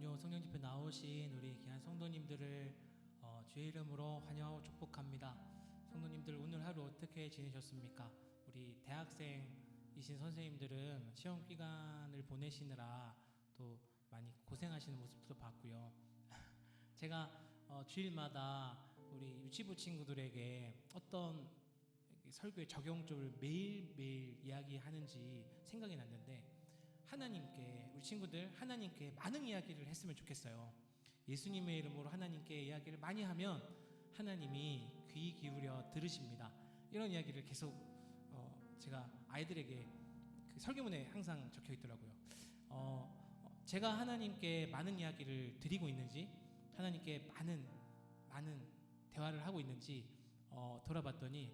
오늘 성령 집회 나오신 우리 귀한 성도님들을 주의 이름으로 환영하고 축복합니다. 성도님들 오늘 하루 어떻게 지내셨습니까? 우리 대학생이신 선생님들은 시험 기간을 보내시느라 또 많이 고생하시는 모습도 봤고요. 제가 주일마다 우리 유치부 친구들에게 어떤 설교의 적용점을 매일매일 이야기하는지 생각이 났는데, 하나님께, 우리 친구들 하나님께 많은 이야기를 했으면 좋겠어요. 예수님의 이름으로 하나님께 이야기를 많이 하면 하나님이 귀 기울여 들으십니다. 이런 이야기를 계속 제가 아이들에게 그 설교문에 항상 적혀 있더라고요. 제가 하나님께 많은 이야기를 드리고 있는지, 하나님께 많은 대화를 하고 있는지 돌아봤더니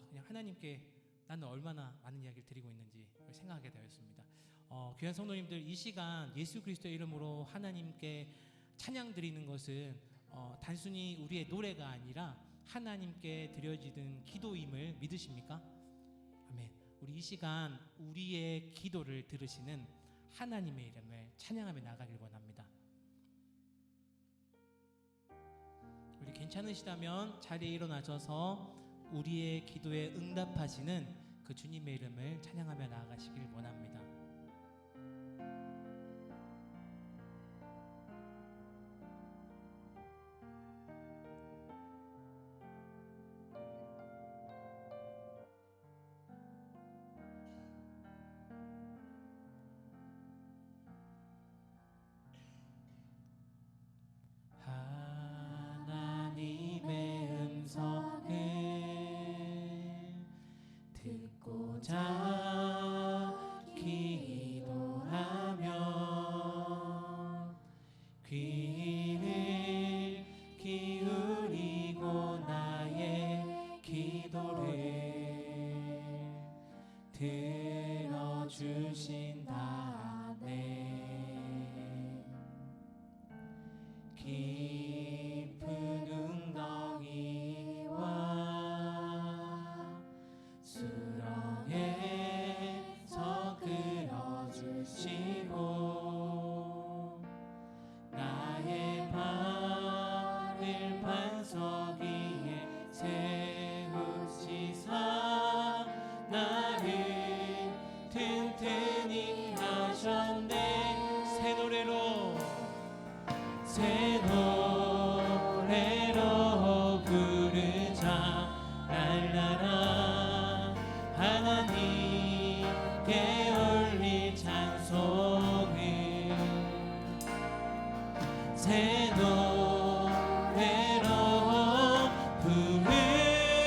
그냥 하나님께 나는 얼마나 많은 이야기를 드리고 있는지 생각하게 되었습니다. 귀한 성도님들, 이 시간 예수 그리스도의 이름으로 하나님께 찬양 드리는 것은 단순히 우리의 노래가 아니라 하나님께 드려지는 기도임을 믿으십니까? 아멘. 우리 이 시간 우리의 기도를 들으시는 하나님의 이름을 찬양하며 나가길 원합니다. 우리 괜찮으시다면 자리에 일어나셔서 우리의 기도에 응답하시는 그 주님의 이름을 찬양하며 나아가시길 원합니다. 하나님의 음성을 듣고자 기도하며 귀를 기울이고 나의 기도를 들어주신다네. 깊은 웅덩이와 수렁에서 끌어주시고 나의 발을 반석 위에 세우시사 나를 튼튼히 하셨네. 새 노래로 부르자 날라라. 하나님께 올릴 찬송을 새 노래로 부르자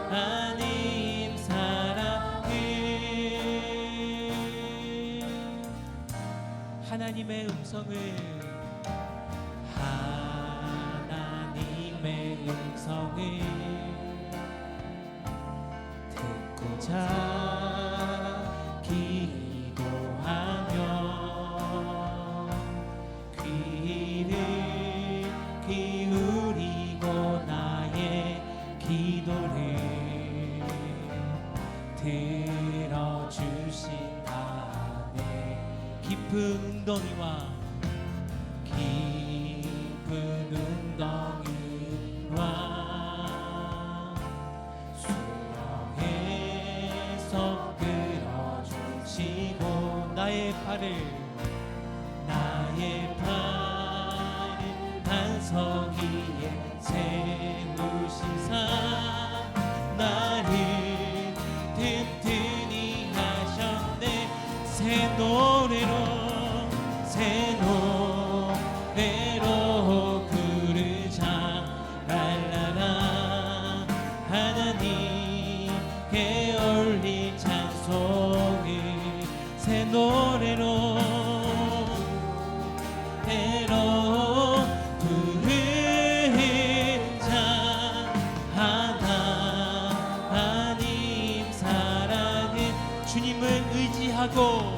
하나님 사랑을. 하나님의 음성을 듣고자 기도하며 귀를 기울이고 나의 기도를 들어주신다네. 깊은 웅덩이와 수렁에서 끌어주시고 나의 발을 반석 위에 세우시사 나를 튼튼히 하셨네. 새 노래로 부르자 랄라라. 하나님께 올릴 찬송을 새 노래로 부르자 하나님 사랑은. 주님을 의지하고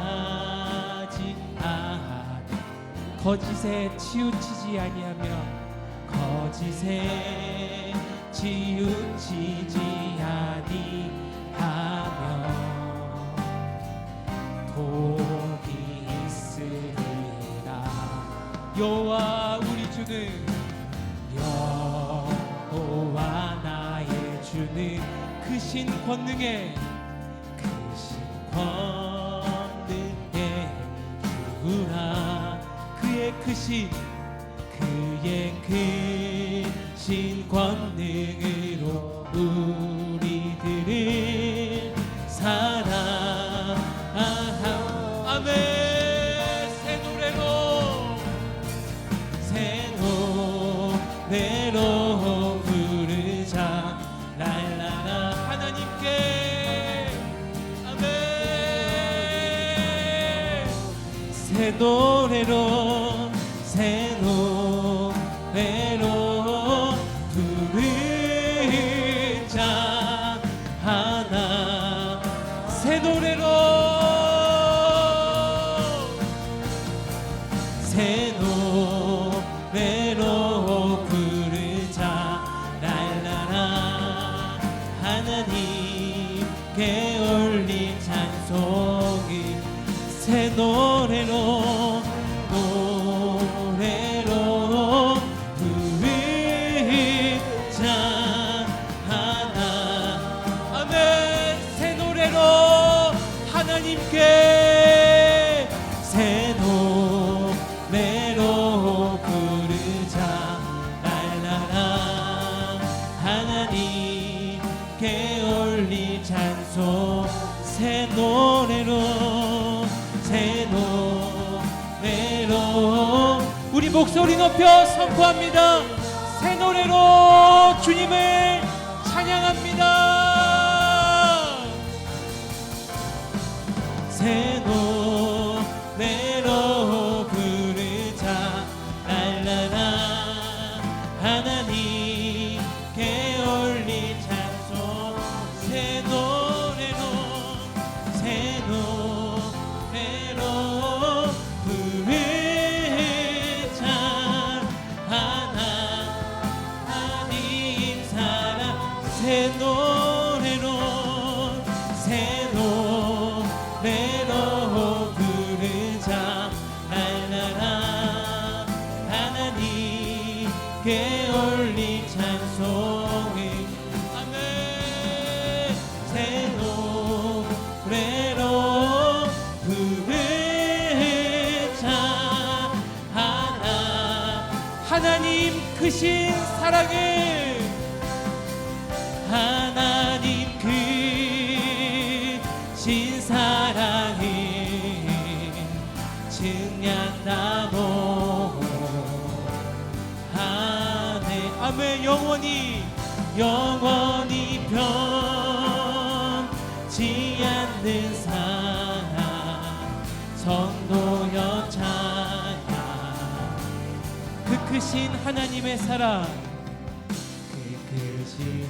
교만하지 않아 거짓에 치우치지 아니하며 거짓에 치우치지 아니하며 복이 있으리라. 여호와 우리 주는 여호와 나의 주는 크신 권능의 주라. 그의 크신 권능으로 우리들을 사랑하오. 아멘. 새 노래로 부르자. 랄라라. 하나님께 아멘. 새 노래로 부르자. 하나 새 노래로 부르자. 랄라라. 하나님께 올린 찬송이 새 노래로 부르자. 하나 아멘. 새 노래로 하나님께 새 노래로 부르자. 랄라라. 하나님께 올린 찬송 새 노래로 우리 목소리 높여 선포합니다. 새 노래로 주님을 찬양합니다. 새 노래로 부르자. 랄라라. 하나님께 올린 찬송 새 노래로 부르자. 하나님 사랑 새 노래로 부르자. 랄라라. 하나님께 올린 찬송이 아멘. 새 노래로 부르자. 하나님 크신 사랑을 하나님 크신 사랑을 증량나무 하네. 아멘. 영원히 변치 않는 사랑 성도여 찬양. 그 크신 하나님의 사랑 그 크신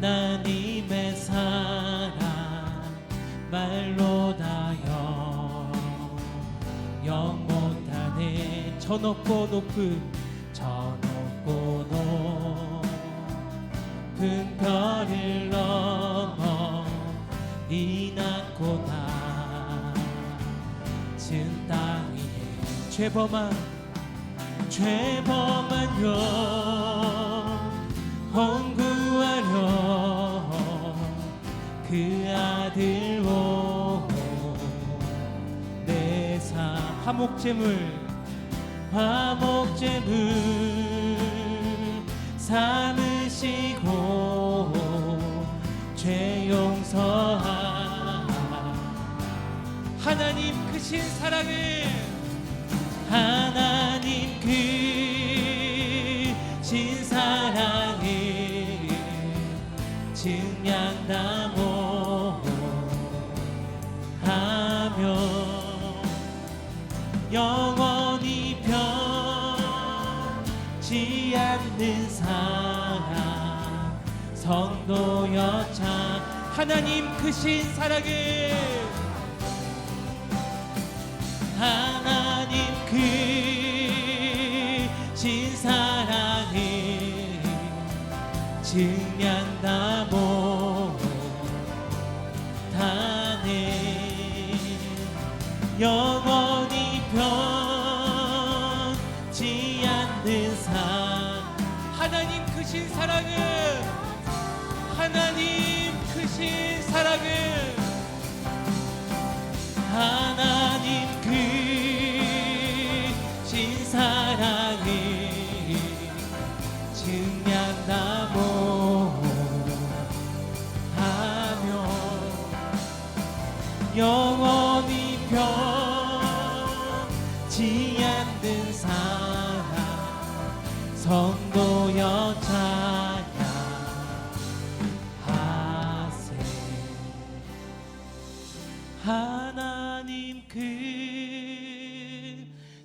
하나님의 사랑 말로 다 영 못하네. 저 높고 높은 별을 넘어 이 낮고 낮은 땅 위에 죄범한 영혼 구하려 그 아들 내사 화목제물 삼으시고 죄 용서하. 하나님 크신 사랑을 하나님 크신 사랑을 증량나무 하며 영원히 변치 않는 사랑 성도 여차. 하나님 크신 사랑을 하나님 영원히 변치 않는 사랑. 하나님 크신 사랑은, 하나님 크신 사랑은, 하나님 크신 사랑을 증량나무하며 영원히 변치 않는 사랑 성도여 찬양하세. 하나님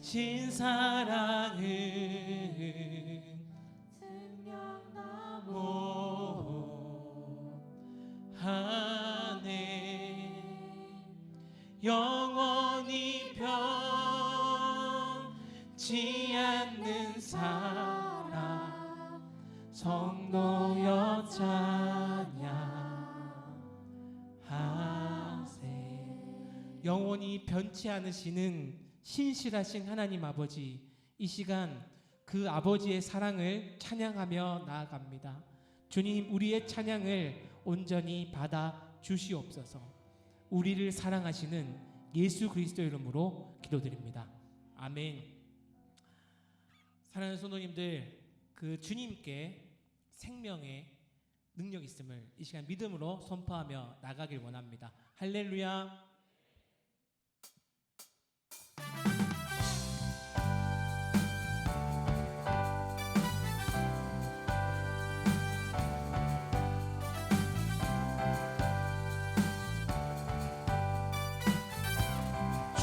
크신 사랑을 증량나무하네. 영원히 변치 않는 사랑 성도여 찬양하세. 영원히 변치 않으시는 신실하신 하나님 아버지, 이 시간 그 아버지의 사랑을 찬양하며 나아갑니다. 주님, 우리의 찬양을 온전히 받아 주시옵소서. 우리를 사랑하시는 예수 그리스도 이름으로 기도드립니다. 아멘. 사랑하는 성도님들, 그 주님께 생명의 능력 있음을 이 시간 믿음으로 선포하며 나가길 원합니다. 할렐루야.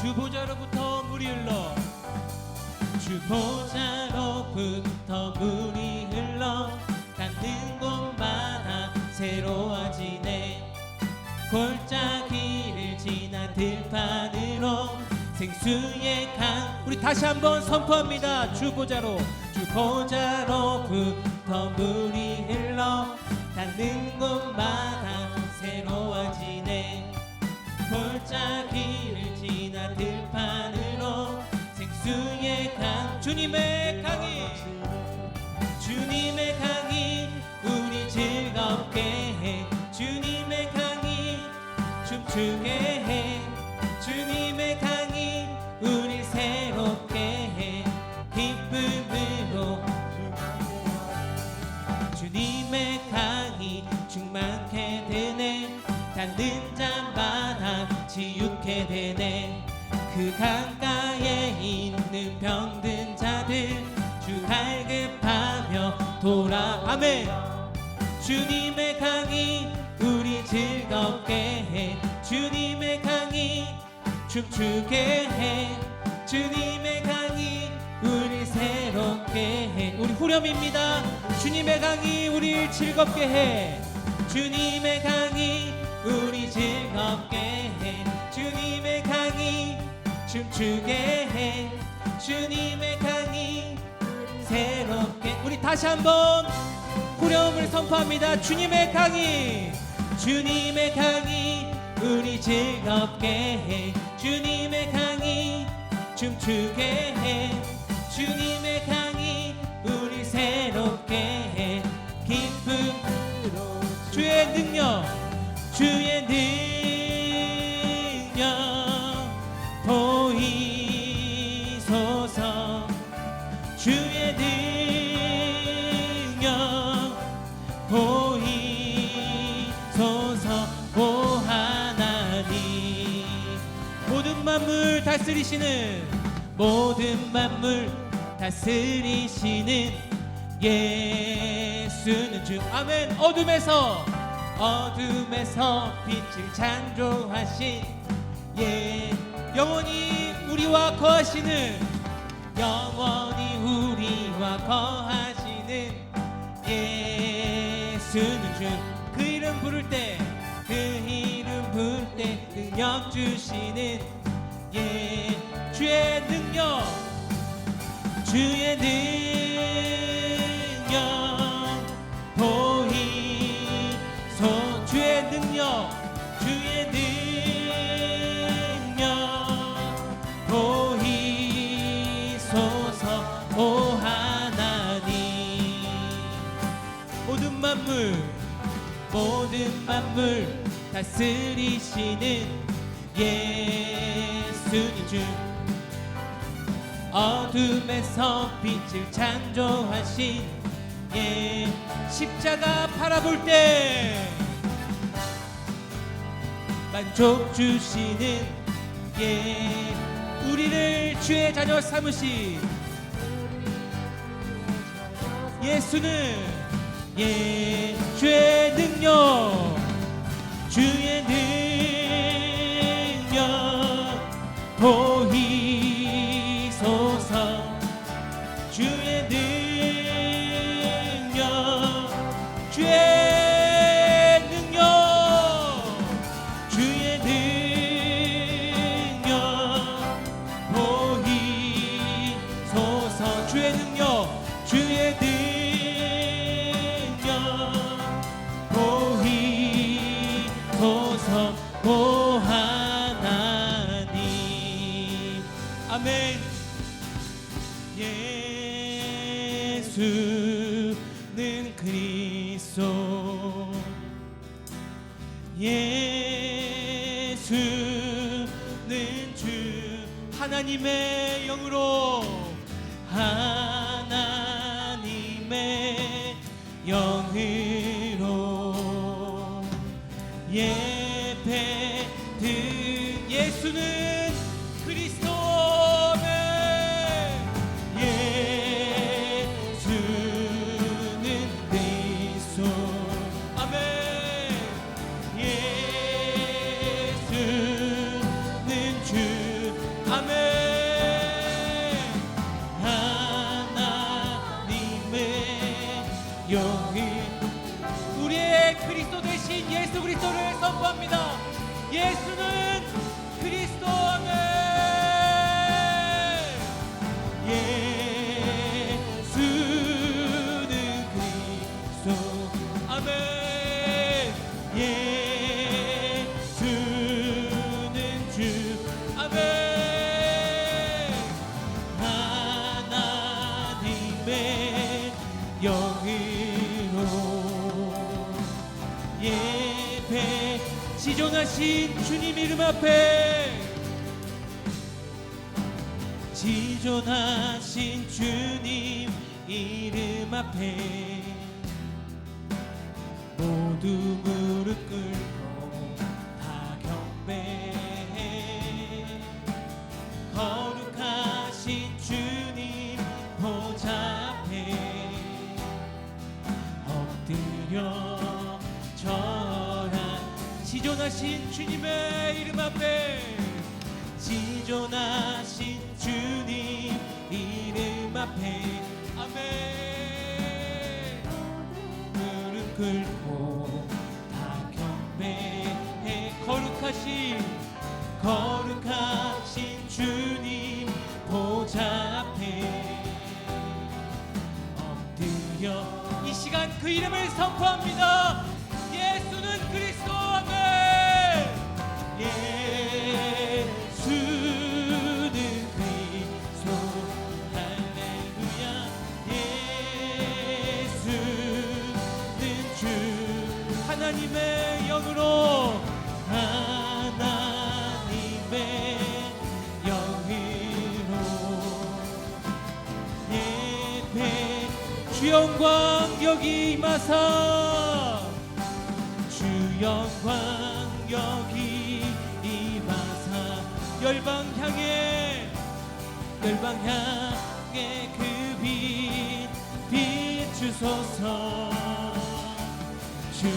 주보좌로부터 물이 흘러, 주보좌로부터 물이 흘러 닿는 곳마다 새로워지네. 골짜기를 지나 들판으로 생수의 강. 우리 다시 한번 선포합니다. 주보좌로부터 물이 흘러 닿는 곳마다 새로워지네. 골짜기를 지나 들판으로 생수의 강. 주님의 강이, 주님의 강이 우리 즐겁게 해. 주님의 강이 춤추게 해. 주님의 강이 우리 새롭게 해. 기쁨으로 주님의 강이 충만케 되네. 닿는 자마다 지우게 되네. 그 강가에 있는 병든 자들 주 갈급하며 아멘. 주님의 강이 우리 즐겁게 해. 주님의 강이 춤추게 해. 주님의 강이 우리 새롭게 해. 우리 후렴입니다. 주님의 강이 우리 즐겁게 해. 주님의 강이 우리 즐겁게 해. 주님의 강이 춤추게 해. 주님의 강이 새롭게. 우리 다시 한번 후렴을 선포합니다. 주님의 강이, 주님의 강이 우리 즐겁게 해. 주님의 강이 춤추게 해. 주님의 강이 우리 새롭게 해. 기쁨으로 주의 능력, 주의 능력 보이소서. 주의 능력 보이소서. 오 하나님, 모든 만물 다스리시는, 모든 만물 다스리시는 예수는 주. 아멘. 어둠에서 빛을 창조하신 영원히 우리와 거하시는, 영원히 우리와 거하시는 예수는 주. 그 이름 부를 때, 그 이름 부를 때 능력 주시는 주의 능력, 주의 능력 보이소. 주의 능력, 주의 능력 다스리시는 예수님 주 어둠에서 빛을 창조하신 십자가 바라볼 때 만족 주시는 우리를 주의 자녀 삼으신 예수는 주의 능력 주의 능력 보이소서 주의 능력 주의 능력 주의 능력 보이소서 주의 능력 주의 능력 보이소서 오 하나님 아멘. 예수는 그리스도 예수는 주 하나님의 영으로 하나님의 영으로 예배 드 예수는 그리스도 예수는 그리스도 아멘. 예수는 주 아멘. 하나님의 영이 우리의 그리스도 되신 예수 그리스도를 선포합니다. 예수는 그리스도. 아멘. 예수는 그리스도 아멘. 예수는 주 아멘. 하나님의 영으로 예배 지존하신 주님 이름 앞에 지존하신 주님 이름 앞에 모두 무릎 꿇고 다 경배해 거룩하신 주님 보좌 앞에 엎드려 절한 지존하신 주님의 이름 앞에 지존하신 주님 이름 앞에 아멘. 무릎 꿇고 다 경배해 거룩하신 주님 보좌 앞에 엎드려 이 시간 그 이름을 선포합니다. 예수는 그리스도. 아멘. 예수는 그리스도 할렐루야 예수는 주 하나님의 영으로 하나님의 영으로 예배 주 영광 여기 임하사 주 영광 여기 임하사 열방 향해 그 빛 비추소서 주의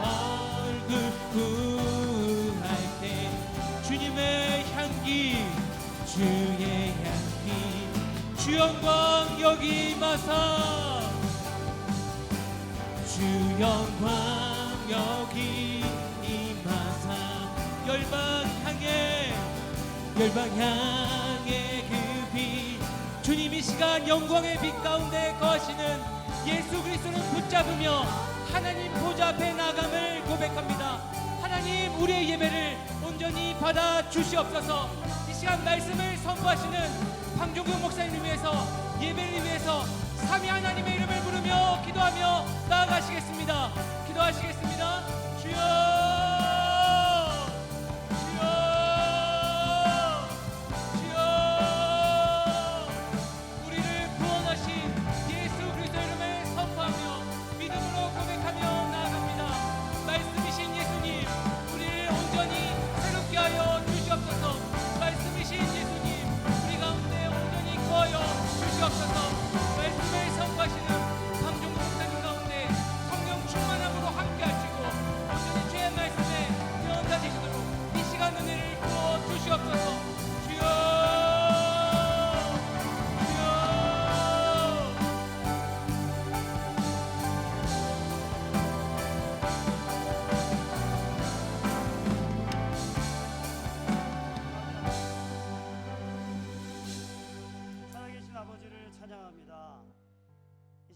얼굴 구할 때 주님의 향기 주의 향기 주 영광 여기 임하사 주 영광 여기 임하사 열방 향해 그 빛 주님 이 시간 영광의 빛 가운데 거하시는 예수 그리스도를 붙잡으며 하나님 보좌 앞에 나감을 고백합니다. 하나님 우리의 예배를 온전히 받아 주시옵소서. 이 시간 말씀을 선포하시는 황종국 목사님을 위해서 예배를 위해서 삼위 하나님의 이름을 부르며 기도하며 나아가시겠습니다. 기도하시겠습니다. 주여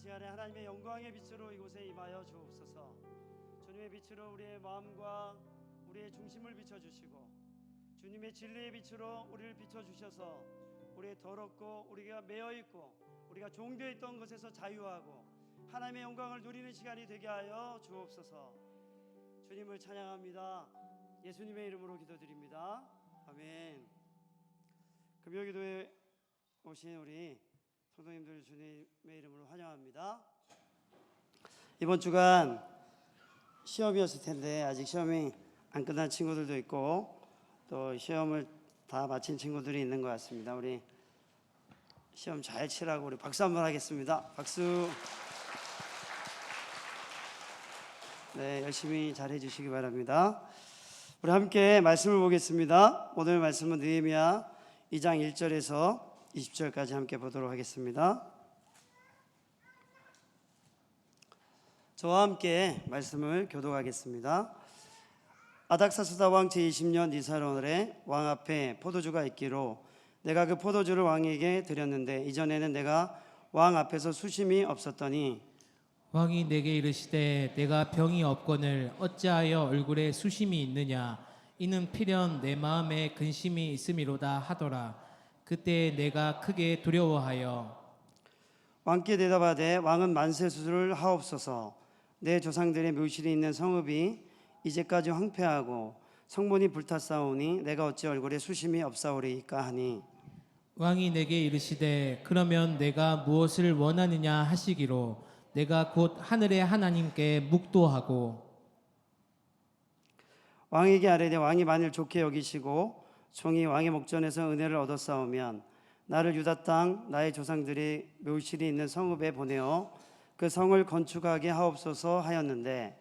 시간에 하나님의 영광의 빛으로 이곳에 임하여 주옵소서. 주님의 빛으로 우리의 마음과 우리의 중심을 비춰주시고 주님의 진리의 빛으로 우리를 비춰주셔서 우리의 더럽고 우리가 매여있고 우리가 종되어 있던 것에서 자유하고 하나님의 영광을 누리는 시간이 되게 하여 주옵소서. 주님을 찬양합니다. 예수님의 이름으로 기도드립니다. 아멘. 금요기도에 오신 우리 성도님들 주님의 이름으로 환영합니다. 이번 주간 시험이었을 텐데 아직 시험이 안 끝난 친구들도 있고 또 시험을 다 마친 친구들이 있는 것 같습니다. 우리 시험 잘 치라고 우리 박수 한번 하겠습니다. 박수. 네, 열심히 잘 해주시기 바랍니다. 우리 함께 말씀을 보겠습니다. 오늘 말씀은 느헤미야 2장 1절에서 20절까지 함께 보도록 하겠습니다. 저와 함께 말씀을 교독하겠습니다. 아닥사스다 왕 제20년 니사론에 왕 앞에 포도주가 있기로 내가 그 포도주를 왕에게 드렸는데 이전에는 내가 왕 앞에서 수심이 없었더니 왕이 내게 이르시되 내가 병이 없거늘 어찌하여 얼굴에 수심이 있느냐 이는 필연 내 마음에 근심이 있음이로다 하더라. 그때 내가 크게 두려워하여 왕께 대답하되 왕은 만세수를 하옵소서. 내 조상들의 묘실이 있는 성읍이 이제까지 황폐하고 성문이 불탔사오니 내가 어찌 얼굴에 수심이 없사오리이까 하니 왕이 내게 이르시되 그러면 내가 무엇을 원하느냐 하시기로 내가 곧 하늘의 하나님께 묵도하고 왕에게 아뢰되 왕이 만일 좋게 여기시고 종이 왕의 목전에서 은혜를 얻었사오면 나를 유다 땅 나의 조상들이 묘실이 있는 성읍에 보내어 그 성을 건축하게 하옵소서 하였는데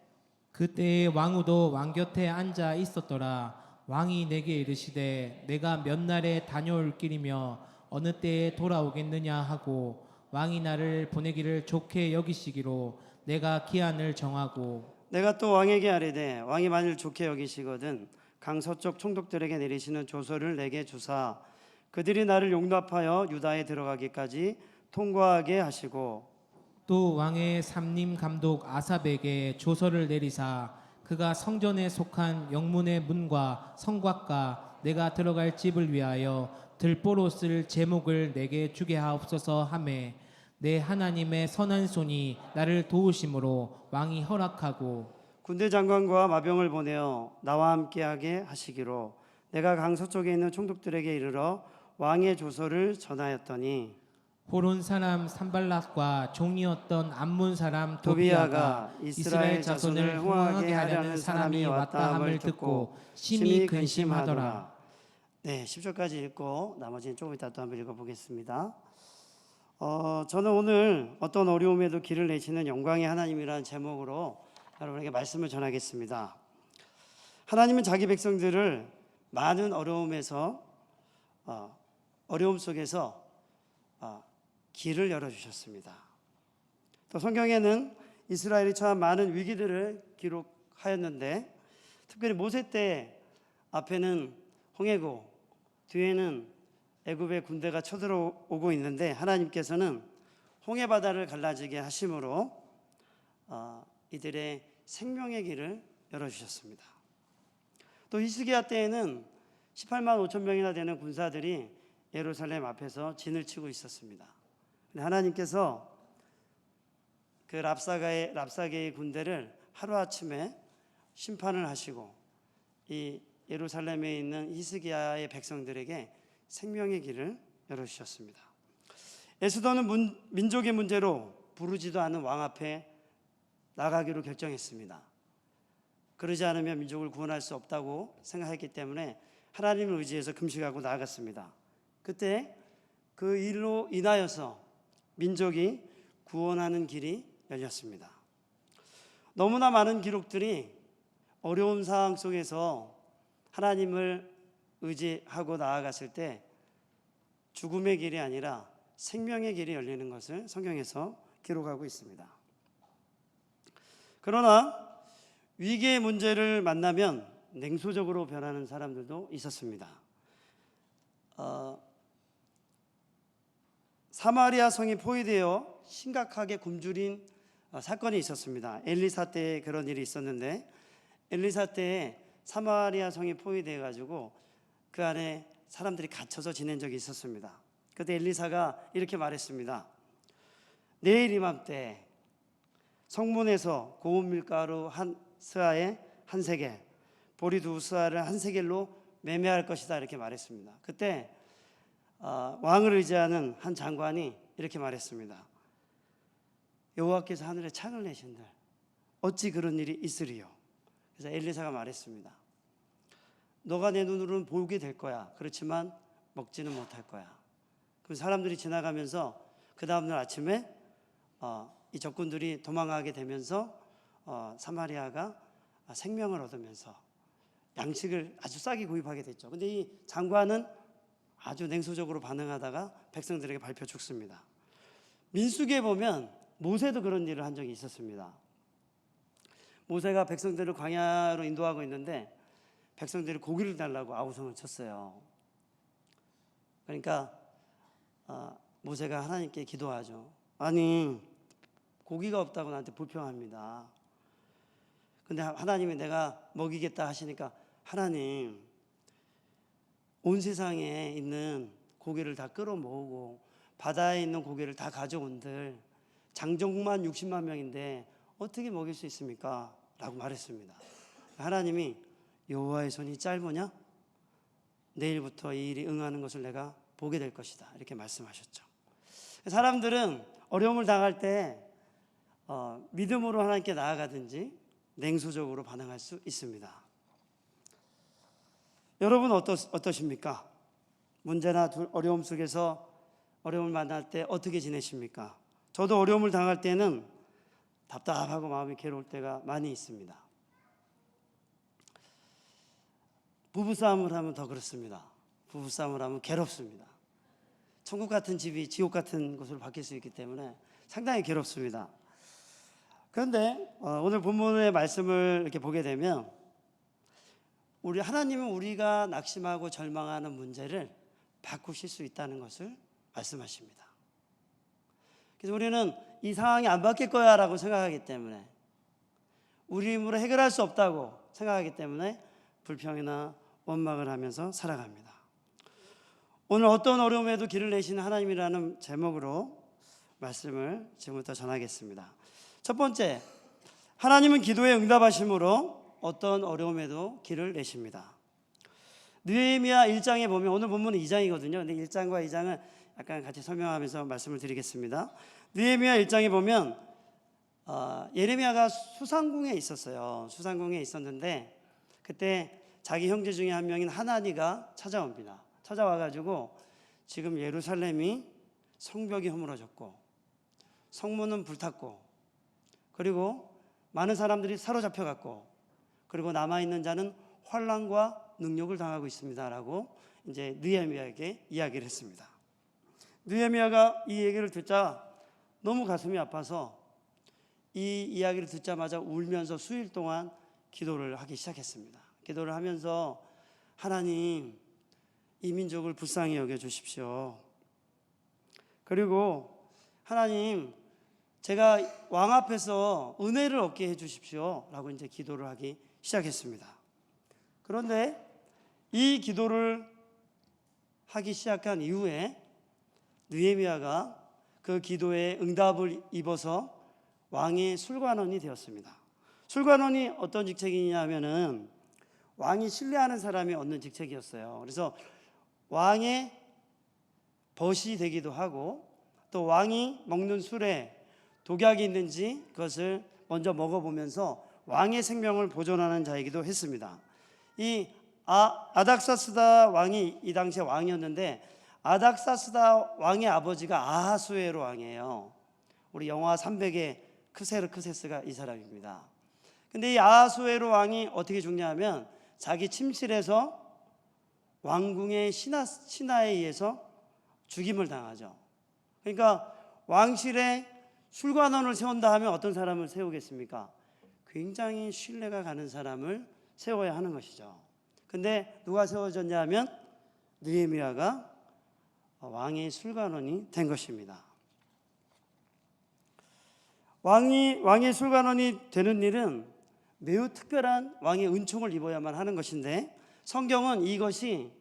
그때에 왕후도 왕 곁에 앉아 있었더라. 왕이 내게 이르시되 내가 몇 날에 다녀올 길이며 어느 때에 돌아오겠느냐 하고 왕이 나를 보내기를 좋게 여기시기로 내가 기한을 정하고 내가 또 왕에게 아뢰되 왕이 만일 좋게 여기시거든 강 서쪽 총독들에게 내리시는 조서를 내게 주사 그들이 나를 용납하여 유다에 들어가기까지 통과하게 하시고 또 왕의 삼림 감독 아삽에게 조서를 내리사 그가 성전에 속한 영문의 문과 성곽과 내가 들어갈 집을 위하여 들보로 쓸 제목을 내게 주게 하옵소서 하매 내 하나님의 선한 손이 나를 도우심으로 왕이 허락하고 군대 장관과 마병을 보내어 나와 함께하게 하시기로 내가 강 서쪽에 있는 총독들에게 이르러 왕의 조서를 전하였더니 호론 사람 산발락과 종이었던 암몬 사람 도비야가 도비야가 이스라엘 자손을 흥하게 하려는 사람이 왔다 함을 듣고 심히 근심하더라. 네, 10절까지 읽고 나머지는 조금 이따 또 한번 읽어보겠습니다. 저는 오늘 어떤 어려움에도 길을 내시는 영광의 하나님이라는 제목으로 여러분에게 말씀을 전하겠습니다. 하나님은 자기 백성들을 많은 어려움에서 어려움 속에서 길을 열어주셨습니다. 또 성경에는 이스라엘이 처한 많은 위기들을 기록하였는데 특별히 모세 때 앞에는 홍해고 뒤에는 애굽의 군대가 쳐들어오고 있는데 하나님께서는 홍해바다를 갈라지게 하심으로 이들의 생명의 길을 열어주셨습니다. 또 히스기야 때에는 18만 5천 명이나 되는 군사들이 예루살렘 앞에서 진을 치고 있었습니다. 하나님께서 그 랍사게의 군대를 하루아침에 심판을 하시고 이 예루살렘에 있는 히스기야의 백성들에게 생명의 길을 열어주셨습니다. 에스더는 민족의 문제로 부르지도 않은 왕 앞에 나가기로 결정했습니다. 그러지 않으면 민족을 구원할 수 없다고 생각했기 때문에 하나님을 의지해서 금식하고 나아갔습니다. 그때 그 일로 인하여서 민족이 구원하는 길이 열렸습니다. 너무나 많은 기록들이 어려운 상황 속에서 하나님을 의지하고 나아갔을 때 죽음의 길이 아니라 생명의 길이 열리는 것을 성경에서 기록하고 있습니다. 그러나 위기의 문제를 만나면 냉소적으로 변하는 사람들도 있었습니다. 사마리아 성이 포위되어 심각하게 굶주린 사건이 있었습니다. 엘리사 때에 그런 일이 있었는데, 엘리사 때에 사마리아 성이 포위되어 가지고 그 안에 사람들이 갇혀서 지낸 적이 있었습니다. 그때 엘리사가 이렇게 말했습니다. 내일 이맘때 성문에서 고운 밀가루 한 스아에 한 세겔, 보리 두 스아를 한 세겔로 매매할 것이다, 이렇게 말했습니다. 그때 왕을 의지하는 한 장관이 이렇게 말했습니다. 여호와께서 하늘에 창을 내신들 어찌 그런 일이 있으리요? 그래서 엘리사가 말했습니다. 너가 내 눈으로는 보게 될 거야. 그렇지만 먹지는 못할 거야. 그럼 사람들이 지나가면서 그 다음날 아침에 이 적군들이 도망가게 되면서 사마리아가 생명을 얻으면서 양식을 아주 싸게 구입하게 됐죠. 근데 이 장관은 아주 냉소적으로 반응하다가 백성들에게 밟혀 죽습니다. 민수기에 보면 모세도 그런 일을 한 적이 있었습니다. 모세가 백성들을 광야로 인도하고 있는데 백성들이 고기를 달라고 아우성을 쳤어요. 그러니까 모세가 하나님께 기도하죠. 아니, 고기가 없다고 나한테 불평합니다. 근데 하나님이 내가 먹이겠다 하시니까, 하나님, 온 세상에 있는 고기를 다 끌어모으고 바다에 있는 고기를 다 가져온들 장정만 60만 명인데 어떻게 먹일 수 있습니까? 라고 말했습니다. 하나님이 여호와의 손이 짧으냐? 내일부터 이 일이 응하는 것을 내가 보게 될 것이다, 이렇게 말씀하셨죠. 사람들은 어려움을 당할 때 믿음으로 하나님께 나아가든지 냉소적으로 반응할 수 있습니다. 여러분 어떠십니까? 문제나 어려움 속에서 어려움을 만날 때 어떻게 지내십니까? 저도 어려움을 당할 때는 답답하고 마음이 괴로울 때가 많이 있습니다. 부부싸움을 하면 더 그렇습니다. 부부싸움을 하면 괴롭습니다. 천국 같은 집이 지옥 같은 곳으로 바뀔 수 있기 때문에 상당히 괴롭습니다. 그런데 오늘 본문의 말씀을 이렇게 보게 되면 하나님은 우리가 낙심하고 절망하는 문제를 바꾸실 수 있다는 것을 말씀하십니다. 그래서 우리는 이 상황이 안 바뀔 거야 라고 생각하기 때문에, 우리 힘으로 해결할 수 없다고 생각하기 때문에 불평이나 원망을 하면서 살아갑니다. 오늘 어떤 어려움에도 길을 내시는 하나님이라는 제목으로 말씀을 지금부터 전하겠습니다. 첫 번째, 하나님은 기도에 응답하심으로 어떤 어려움에도 길을 내십니다. 느헤미야 1장에 보면, 오늘 본문은 2장이거든요. 근데 1장과 2장은 약간 같이 설명하면서 말씀을 드리겠습니다. 느헤미야 1장에 보면 예레미야가 수상궁에 있었어요. 수상궁에 있었는데 그때 자기 형제 중에 한 명인 하나니가 찾아옵니다. 찾아와가지고 지금 예루살렘이 성벽이 허물어졌고 성문은 불탔고 그리고 많은 사람들이 사로잡혀갔고 그리고 남아있는 자는 환난과 능욕을 당하고 있습니다 라고 이제 느헤미야에게 이야기를 했습니다. 느헤미야가 이 얘기를 듣자 너무 가슴이 아파서 이 이야기를 듣자마자 울면서 수일 동안 기도를 하기 시작했습니다. 기도를 하면서, 하나님, 이 민족을 불쌍히 여겨주십시오. 그리고 하나님, 제가 왕 앞에서 은혜를 얻게 해주십시오 라고 이제 기도를 하기 시작했습니다. 그런데 이 기도를 하기 시작한 이후에 느헤미야가 그 기도에 응답을 입어서 왕의 술관원이 되었습니다. 술관원이 어떤 직책이냐 하면은 왕이 신뢰하는 사람이 얻는 직책이었어요. 그래서 왕의 벗이 되기도 하고, 또 왕이 먹는 술에 독약이 있는지 그것을 먼저 먹어보면서 왕의 생명을 보존하는 자이기도 했습니다. 이 아닥사스다 왕이 이 당시에 왕이었는데, 아닥사스다 왕의 아버지가 아하수에로 왕이에요. 우리 영화 300의 크세르크세스가 이 사람입니다. 근데 이 아하수에로 왕이 어떻게 죽냐 하면 자기 침실에서 왕궁의 신하에 의해서 죽임을 당하죠. 그러니까 왕실에 술관원을 세운다 하면 어떤 사람을 세우겠습니까? 굉장히 신뢰가 가는 사람을 세워야 하는 것이죠. 근데 누가 세워졌냐 하면 느헤미야가 왕의 술관원이 된 것입니다. 왕의 술관원이 되는 일은 매우 특별한 왕의 은총을 입어야만 하는 것인데 성경은 이것이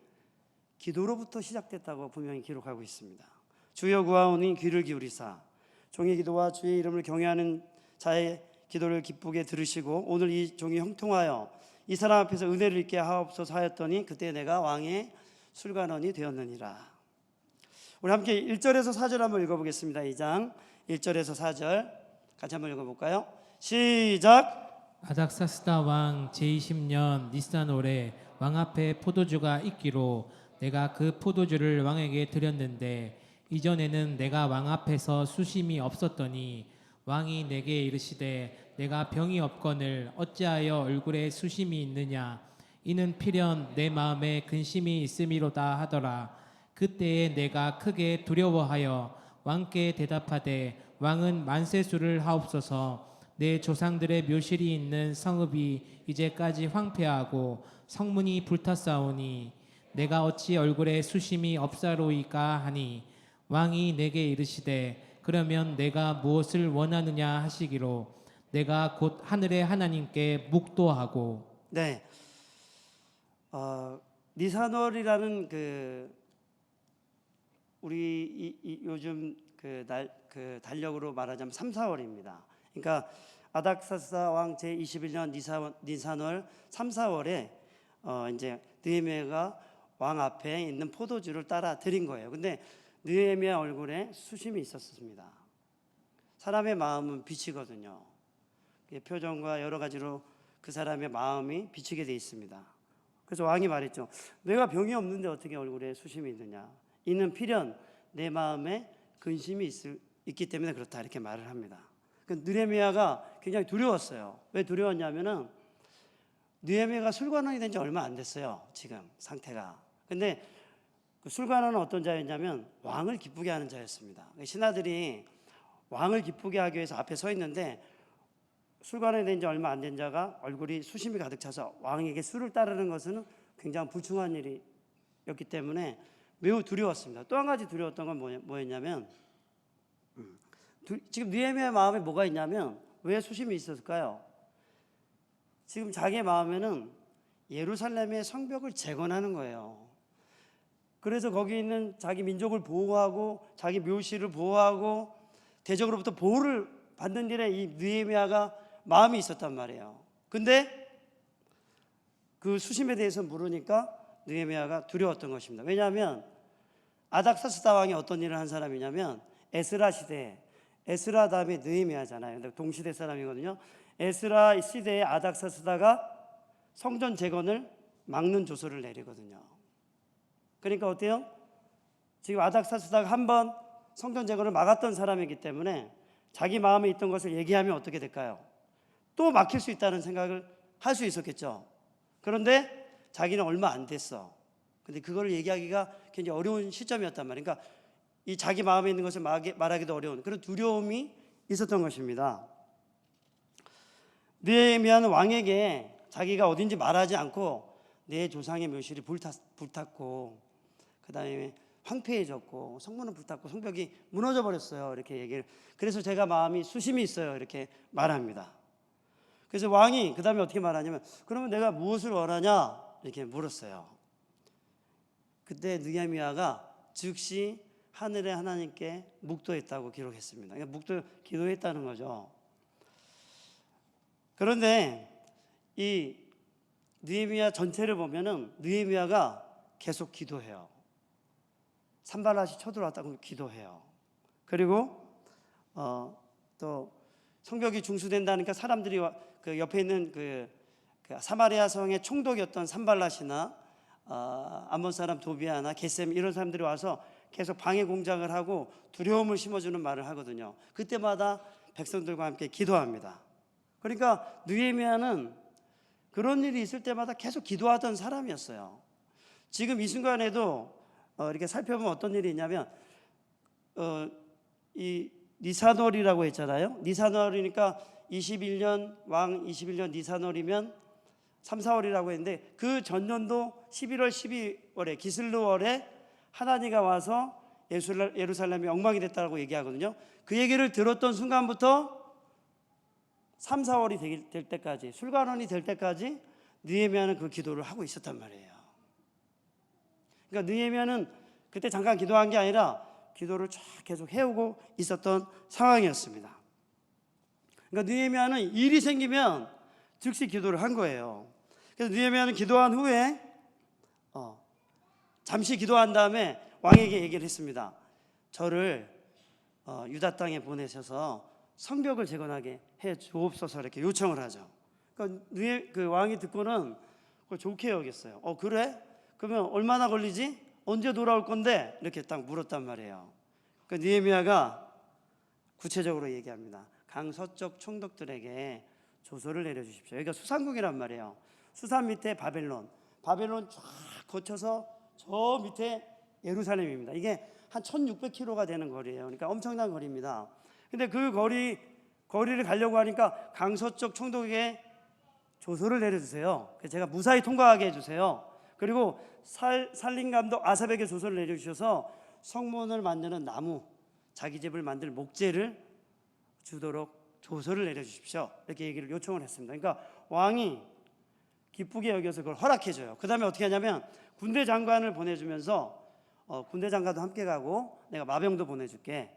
기도로부터 시작됐다고 분명히 기록하고 있습니다. 주여 구하오니 귀를 기울이사 종의 기도와 주의 이름을 경외하는 자의 기도를 기쁘게 들으시고 오늘 이 종이 형통하여 이 사람 앞에서 은혜를 입게 하옵소서 하였더니 그때 내가 왕의 술관원이 되었느니라. 우리 함께 1절에서 4절 한번 읽어보겠습니다. 2장 1절에서 4절 같이 한번 읽어볼까요? 시작. 아닥사스다 왕 제20년 니산월에 왕 앞에 포도주가 있기로 내가 그 포도주를 왕에게 드렸는데 이전에는 내가 왕 앞에서 수심이 없었더니 왕이 내게 이르시되 내가 병이 없거늘 어찌하여 얼굴에 수심이 있느냐 이는 필연 내 마음에 근심이 있음이로다 하더라. 그때에 내가 크게 두려워하여 왕께 대답하되 왕은 만세수를 하옵소서. 내 조상들의 묘실이 있는 성읍이 이제까지 황폐하고 성문이 불탔사오니 내가 어찌 얼굴에 수심이 없사로이까 하니 왕이 내게 이르시되 그러면 내가 무엇을 원하느냐 하시기로 내가 곧 하늘의 하나님께 묵도하고. 네, 니산월이라는 우리 요즘 달력으로 말하자면 3, 4월입니다. 그러니까 아닥사스다 왕 제21년 니산월 3, 4월에 이제 느헤미야가 왕 앞에 있는 포도주를 따라 드린 거예요. 근데 느헤미야 얼굴에 수심이 있었습니다. 사람의 마음은 비치거든요. 표정과 여러 가지로 그 사람의 마음이 비치게 돼 있습니다. 그래서 왕이 말했죠. 내가 병이 없는데 어떻게 얼굴에 수심이 있느냐. 이는 필연 내 마음에 근심이 있기 때문에 그렇다 이렇게 말을 합니다. 느헤미야가 굉장히 두려웠어요. 왜 두려웠냐면은 느헤미야가 술관원이 된 지 얼마 안 됐어요. 지금 상태가. 근데 그 술관원은 어떤 자였냐면 왕을 기쁘게 하는 자였습니다. 신하들이 왕을 기쁘게 하기 위해서 앞에 서 있는데 술관원이 된 지 얼마 안 된 자가 얼굴이 수심이 가득 차서 왕에게 술을 따르는 것은 굉장히 불충한 일이었기 때문에 매우 두려웠습니다. 또 한 가지 두려웠던 건 뭐였냐면 지금 느헤미야의 마음에 뭐가 있냐면 왜 수심이 있었을까요? 지금 자기의 마음에는 예루살렘의 성벽을 재건하는 거예요. 그래서 거기 있는 자기 민족을 보호하고 자기 묘실을 보호하고 대적으로부터 보호를 받는 일에 이 느헤미야가 마음이 있었단 말이에요. 근데 그 수심에 대해서 물으니까 느헤미야가 두려웠던 것입니다. 왜냐하면 아닥사스다 왕이 어떤 일을 한 사람이냐면 에스라 시대에 에스라 다음에 느헤미야잖아요. 동시대 사람이거든요. 에스라 시대에 아닥사스다가 성전 재건을 막는 조서를 내리거든요. 그러니까 어때요? 지금 아닥사스다가 한번 성전 재건을 막았던 사람이기 때문에 자기 마음에 있던 것을 얘기하면 어떻게 될까요? 또 막힐 수 있다는 생각을 할 수 있었겠죠. 그런데 자기는 얼마 안 됐어. 근데 그걸 얘기하기가 굉장히 어려운 시점이었단 말이에요. 그러니까 이 자기 마음에 있는 것을 말하기도 어려운 그런 두려움이 있었던 것입니다. 느헤미야는 왕에게 자기가 어딘지 말하지 않고 내 조상의 묘실이 불탔고 그 다음에 황폐해졌고 성문은 불탔고 성벽이 무너져 버렸어요. 이렇게 얘기를. 그래서 제가 마음이 수심이 있어요. 이렇게 말합니다. 그래서 왕이 그 다음에 어떻게 말하냐면 그러면 내가 무엇을 원하냐 이렇게 물었어요. 그때 느헤미야가 즉시 하늘의 하나님께 묵도했다고 기록했습니다. 그러니까 기도했다는 거죠. 그런데 이 느헤미야 전체를 보면은 느헤미야가 계속 기도해요. 산발랏이 쳐들어왔다고 기도해요. 그리고 또 성벽이 중수된다니까 사람들이 그 옆에 있는 그 사마리아 성의 총독이었던 산발랏이나 암몬 사람 도비아나 게셈 이런 사람들이 와서 계속 방해 공작을 하고 두려움을 심어주는 말을 하거든요. 그때마다 백성들과 함께 기도합니다. 그러니까 느헤미야는 그런 일이 있을 때마다 계속 기도하던 사람이었어요. 지금 이 순간에도 이렇게 살펴보면 어떤 일이 있냐면 이 니산월이라고 했잖아요. 니산월이니까 21년 왕 21년 니산월이면 3, 4월이라고 했는데 그 전년도 11월 12월에 기슬루월에 하나니가 와서 예루살렘이 엉망이 됐다고 얘기하거든요. 그 얘기를 들었던 순간부터 3, 4월이 될 때까지, 술관원이 될 때까지 느헤미야는 그 기도를 하고 있었단 말이에요. 그러니까 느헤미야는 그때 잠깐 기도한 게 아니라 기도를 쫙 계속 해오고 있었던 상황이었습니다. 그러니까 느헤미야는 일이 생기면 즉시 기도를 한 거예요. 그래서 느헤미야는 기도한 후에 잠시 기도한 다음에 왕에게 얘기를 했습니다. 저를 유다 땅에 보내셔서 성벽을 재건하게 해 주옵소서 이렇게 요청을 하죠. 그러니까 그 왕이 듣고는 그걸 좋게 여겼어요. 그래? 그러면 얼마나 걸리지? 언제 돌아올 건데? 이렇게 딱 물었단 말이에요. 그러니까 느헤미야가 구체적으로 얘기합니다. 강서쪽 총독들에게 조서를 내려주십시오. 여기가 수산국이란 말이에요. 수산 밑에 바벨론 쫙 거쳐서 저 밑에 예루살렘입니다. 이게 한 1600km가 되는 거리예요. 그러니까 엄청난 거리입니다. 근데 그 거리를 가려고 하니까 강서쪽 총독에게 조서를 내려주세요. 그래서 제가 무사히 통과하게 해주세요. 그리고 살림감독 아삽에게 조서를 내려주셔서 성문을 만드는 나무, 자기 집을 만들 목재를 주도록 조서를 내려주십시오. 이렇게 얘기를 요청을 했습니다. 그러니까 왕이 기쁘게 여겨서 그걸 허락해줘요. 그 다음에 어떻게 하냐면 군대 장관을 보내주면서 군대 장관도 함께 가고 내가 마병도 보내줄게.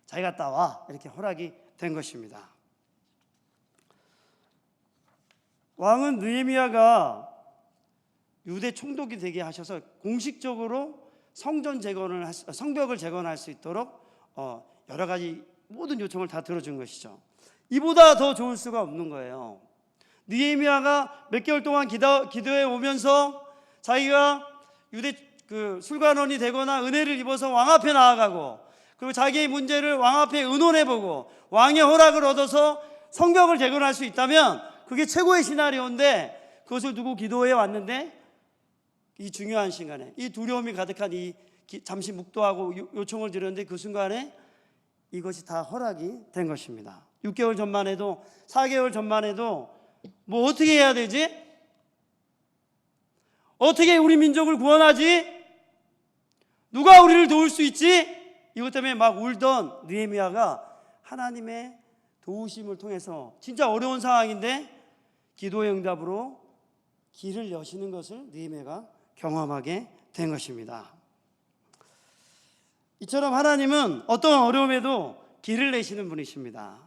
잘 갔다 와. 이렇게 허락이 된 것입니다. 왕은 느헤미야가 유대 총독이 되게 하셔서 공식적으로 성벽을 재건할 수 있도록 여러 가지 모든 요청을 다 들어준 것이죠. 이보다 더 좋을 수가 없는 거예요. 느헤미야가 몇 개월 동안 기도해 오면서 자기가 유대 술관원이 되거나 은혜를 입어서 왕 앞에 나아가고 그리고 자기의 문제를 왕 앞에 의논해보고 왕의 허락을 얻어서 성벽을 재건할 수 있다면 그게 최고의 시나리오인데 그것을 두고 기도해 왔는데 이 중요한 순간에 이 두려움이 가득한 잠시 묵도하고 요청을 드렸는데 그 순간에 이것이 다 허락이 된 것입니다. 6개월 전만 해도 4개월 전만 해도 뭐 어떻게 해야 되지? 어떻게 우리 민족을 구원하지? 누가 우리를 도울 수 있지? 이것 때문에 막 울던 느헤미야가 하나님의 도우심을 통해서 진짜 어려운 상황인데 기도의 응답으로 길을 여시는 것을 느헤미야가 경험하게 된 것입니다. 이처럼 하나님은 어떤 어려움에도 길을 내시는 분이십니다.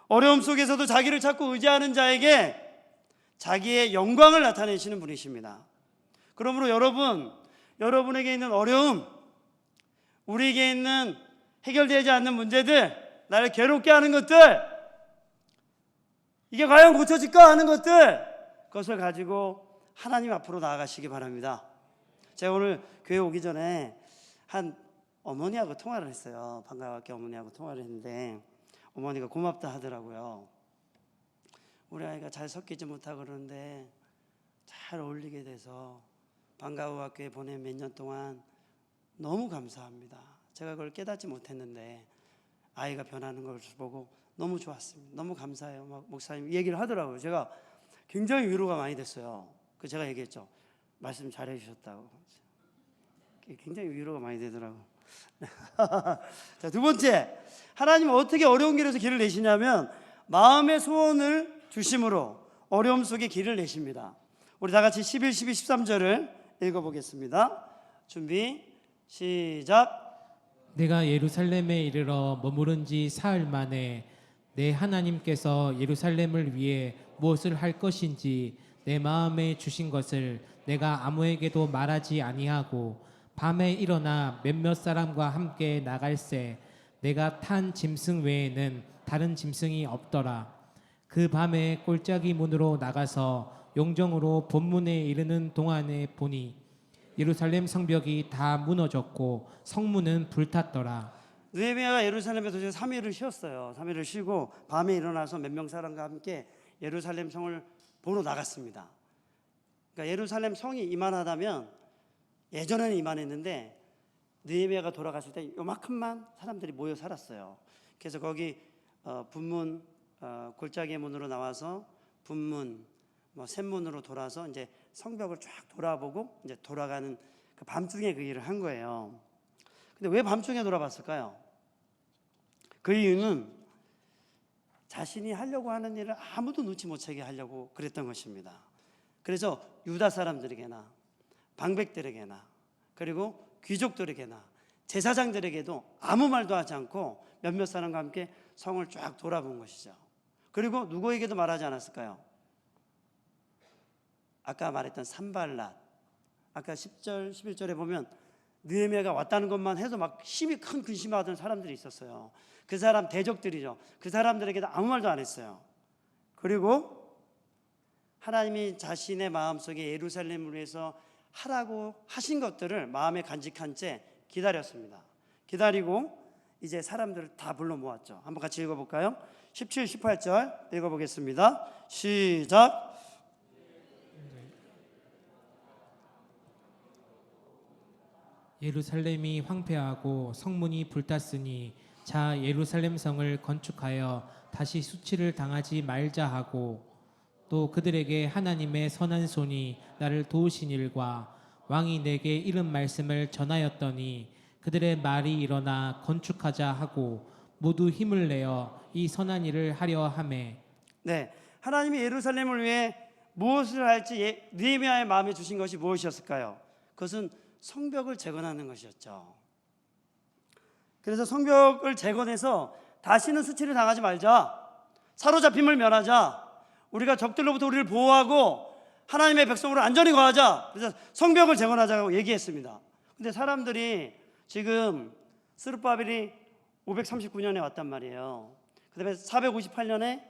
어려움 속에서도 자기를 찾고 의지하는 자에게 자기의 영광을 나타내시는 분이십니다. 그러므로 여러분에게 있는 어려움, 우리에게 있는 해결되지 않는 문제들, 나를 괴롭게 하는 것들, 이게 과연 고쳐질까 하는 것들, 그것을 가지고 하나님 앞으로 나아가시기 바랍니다. 제가 오늘 교회 오기 전에 한 어머니하고 통화를 했어요. 반가웠게 어머니하고 통화를 했는데 어머니가 고맙다 하더라고요. 우리 아이가 잘 섞이지 못하고 그러는데 잘 어울리게 돼서 방과후학교에 보낸 몇 년 동안 너무 감사합니다. 제가 그걸 깨닫지 못했는데 아이가 변하는 걸 보고 너무 좋았습니다. 너무 감사해요. 막 목사님 얘기를 하더라고요. 제가 굉장히 위로가 많이 됐어요. 그 제가 얘기했죠. 말씀 잘해 주셨다고. 굉장히 위로가 많이 되더라고요. 자, 두 번째, 하나님은 어떻게 어려운 길에서 길을 내시냐면 마음의 소원을 주심으로 어려움 속에 길을 내십니다. 우리 다 같이 11, 12, 13절을 읽어보겠습니다. 준비 시작. 내가 예루살렘에 이르러 머무른 지 사흘 만에 내 하나님께서 예루살렘을 위해 무엇을 할 것인지 내 마음에 주신 것을 내가 아무에게도 말하지 아니하고 밤에 일어나 몇몇 사람과 함께 나갈새 내가 탄 짐승 외에는 다른 짐승이 없더라. 그 밤에 골짜기 문으로 나가서 용정으로 본문에 이르는 동안에 보니 예루살렘 성벽이 다 무너졌고 성문은 불탔더라. 느헤미야가 예루살렘에 도착해서 3일을 쉬었어요. 3일을 쉬고 밤에 일어나서 몇 명 사람과 함께 예루살렘 성을 보러 나갔습니다. 그러니까 예루살렘 성이 이만하다면 예전에는 이만했는데 느헤미야가 돌아갔을 때 요만큼만 사람들이 모여 살았어요. 그래서 거기 분문 골짜기의 문으로 나와서 분문 샘문으로 돌아서 이제 성벽을 쫙 돌아보고 이제 돌아가는 그 밤중에 그 일을 한 거예요. 근데 왜 밤중에 돌아봤을까요? 그 이유는 자신이 하려고 하는 일을 아무도 눈치 못 채게 하려고 그랬던 것입니다. 그래서 유다 사람들에게나 방백들에게나 그리고 귀족들에게나 제사장들에게도 아무 말도 하지 않고 몇몇 사람과 함께 성을 쫙 돌아본 것이죠. 그리고 누구에게도 말하지 않았을까요? 아까 말했던 산발랏, 아까 10절 11절에 보면 느헤미야가 왔다는 것만 해도 막 힘이 큰 근심을 하던 사람들이 있었어요. 그 사람 대적들이죠. 그 사람들에게도 아무 말도 안 했어요. 그리고 하나님이 자신의 마음속에 예루살렘을 위해서 하라고 하신 것들을 마음에 간직한 채 기다렸습니다. 기다리고 이제 사람들을 다 불러 모았죠. 한번 같이 읽어볼까요? 17, 18절 읽어보겠습니다. 시작. 예루살렘이 황폐하고 성문이 불탔으니 자 예루살렘 성을 건축하여 다시 수치를 당하지 말자 하고 또 그들에게 하나님의 선한 손이 나를 도우신 일과 왕이 내게 이른 말씀을 전하였더니 그들의 말이 일어나 건축하자 하고 모두 힘을 내어 이 선한 일을 하려 하매. 네, 하나님이 예루살렘을 위해 무엇을 할지 느헤미야의 마음에 주신 것이 무엇이었을까요? 그것은 성벽을 재건하는 것이었죠. 그래서 성벽을 재건해서 다시는 수치를 당하지 말자, 사로잡힘을 면하자, 우리가 적들로부터 우리를 보호하고 하나님의 백성으로 안전히 거하자. 그래서 성벽을 재건하자고 얘기했습니다. 근데 사람들이 지금 스룹바벨이 539년에 왔단 말이에요. 그 다음에 458년에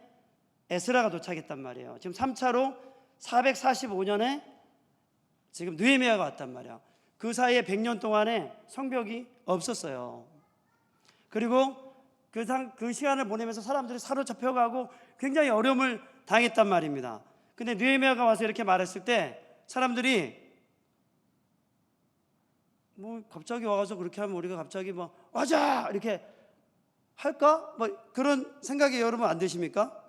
에스라가 도착했단 말이에요. 지금 3차로 445년에 지금 느헤미야가 왔단 말이에요. 그 사이에 100년 동안에 성벽이 없었어요. 그리고 그 시간을 보내면서 사람들이 사로잡혀가고 굉장히 어려움을 당했단 말입니다. 근데 느헤미야가 와서 이렇게 말했을 때 사람들이 뭐 갑자기 와서 그렇게 하면 우리가 갑자기 뭐 와자 이렇게 할까? 뭐 그런 생각이 여러분 안 드십니까?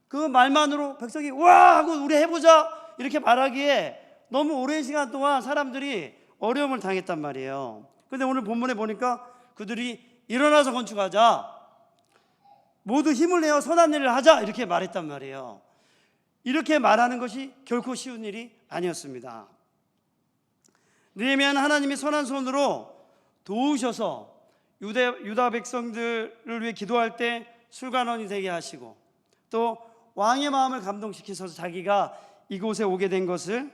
그 말만으로 백성이 와 하고 우리 해보자 이렇게 말하기에 너무 오랜 시간 동안 사람들이 어려움을 당했단 말이에요. 근데 오늘 본문에 보니까 그들이 일어나서 건축하자, 모두 힘을 내어 선한 일을 하자 이렇게 말했단 말이에요. 이렇게 말하는 것이 결코 쉬운 일이 아니었습니다. 느헤미야는 하나님이 선한 손으로 도우셔서 유다 백성들을 위해 기도할 때 술관원이 되게 하시고 또 왕의 마음을 감동시키셔서 자기가 이곳에 오게 된 것을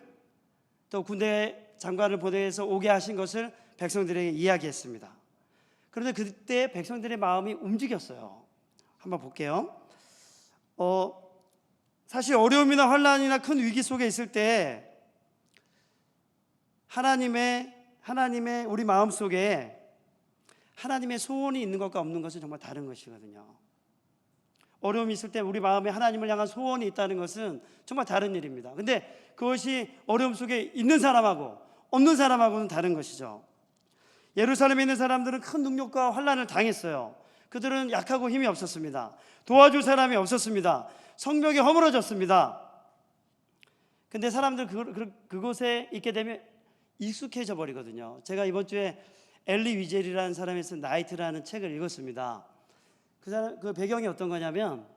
또 군대 장관을 보내서 오게 하신 것을 백성들에게 이야기했습니다. 그런데 그때 백성들의 마음이 움직였어요. 한번 볼게요. 사실 어려움이나 환난이나 큰 위기 속에 있을 때 하나님의 우리 마음 속에 하나님의 소원이 있는 것과 없는 것은 정말 다른 것이거든요. 어려움이 있을 때 우리 마음에 하나님을 향한 소원이 있다는 것은 정말 다른 일입니다. 근데 그것이 어려움 속에 있는 사람하고 없는 사람하고는 다른 것이죠. 예루살렘에 있는 사람들은 큰 능력과 환난을 당했어요. 그들은 약하고 힘이 없었습니다. 도와줄 사람이 없었습니다. 성벽이 허물어졌습니다. 근데 사람들 그곳에 있게 되면 익숙해져 버리거든요. 제가 이번 주에 엘리 위젤이라는 사람이 쓴 나이트라는 책을 읽었습니다. 그 배경이 어떤 거냐면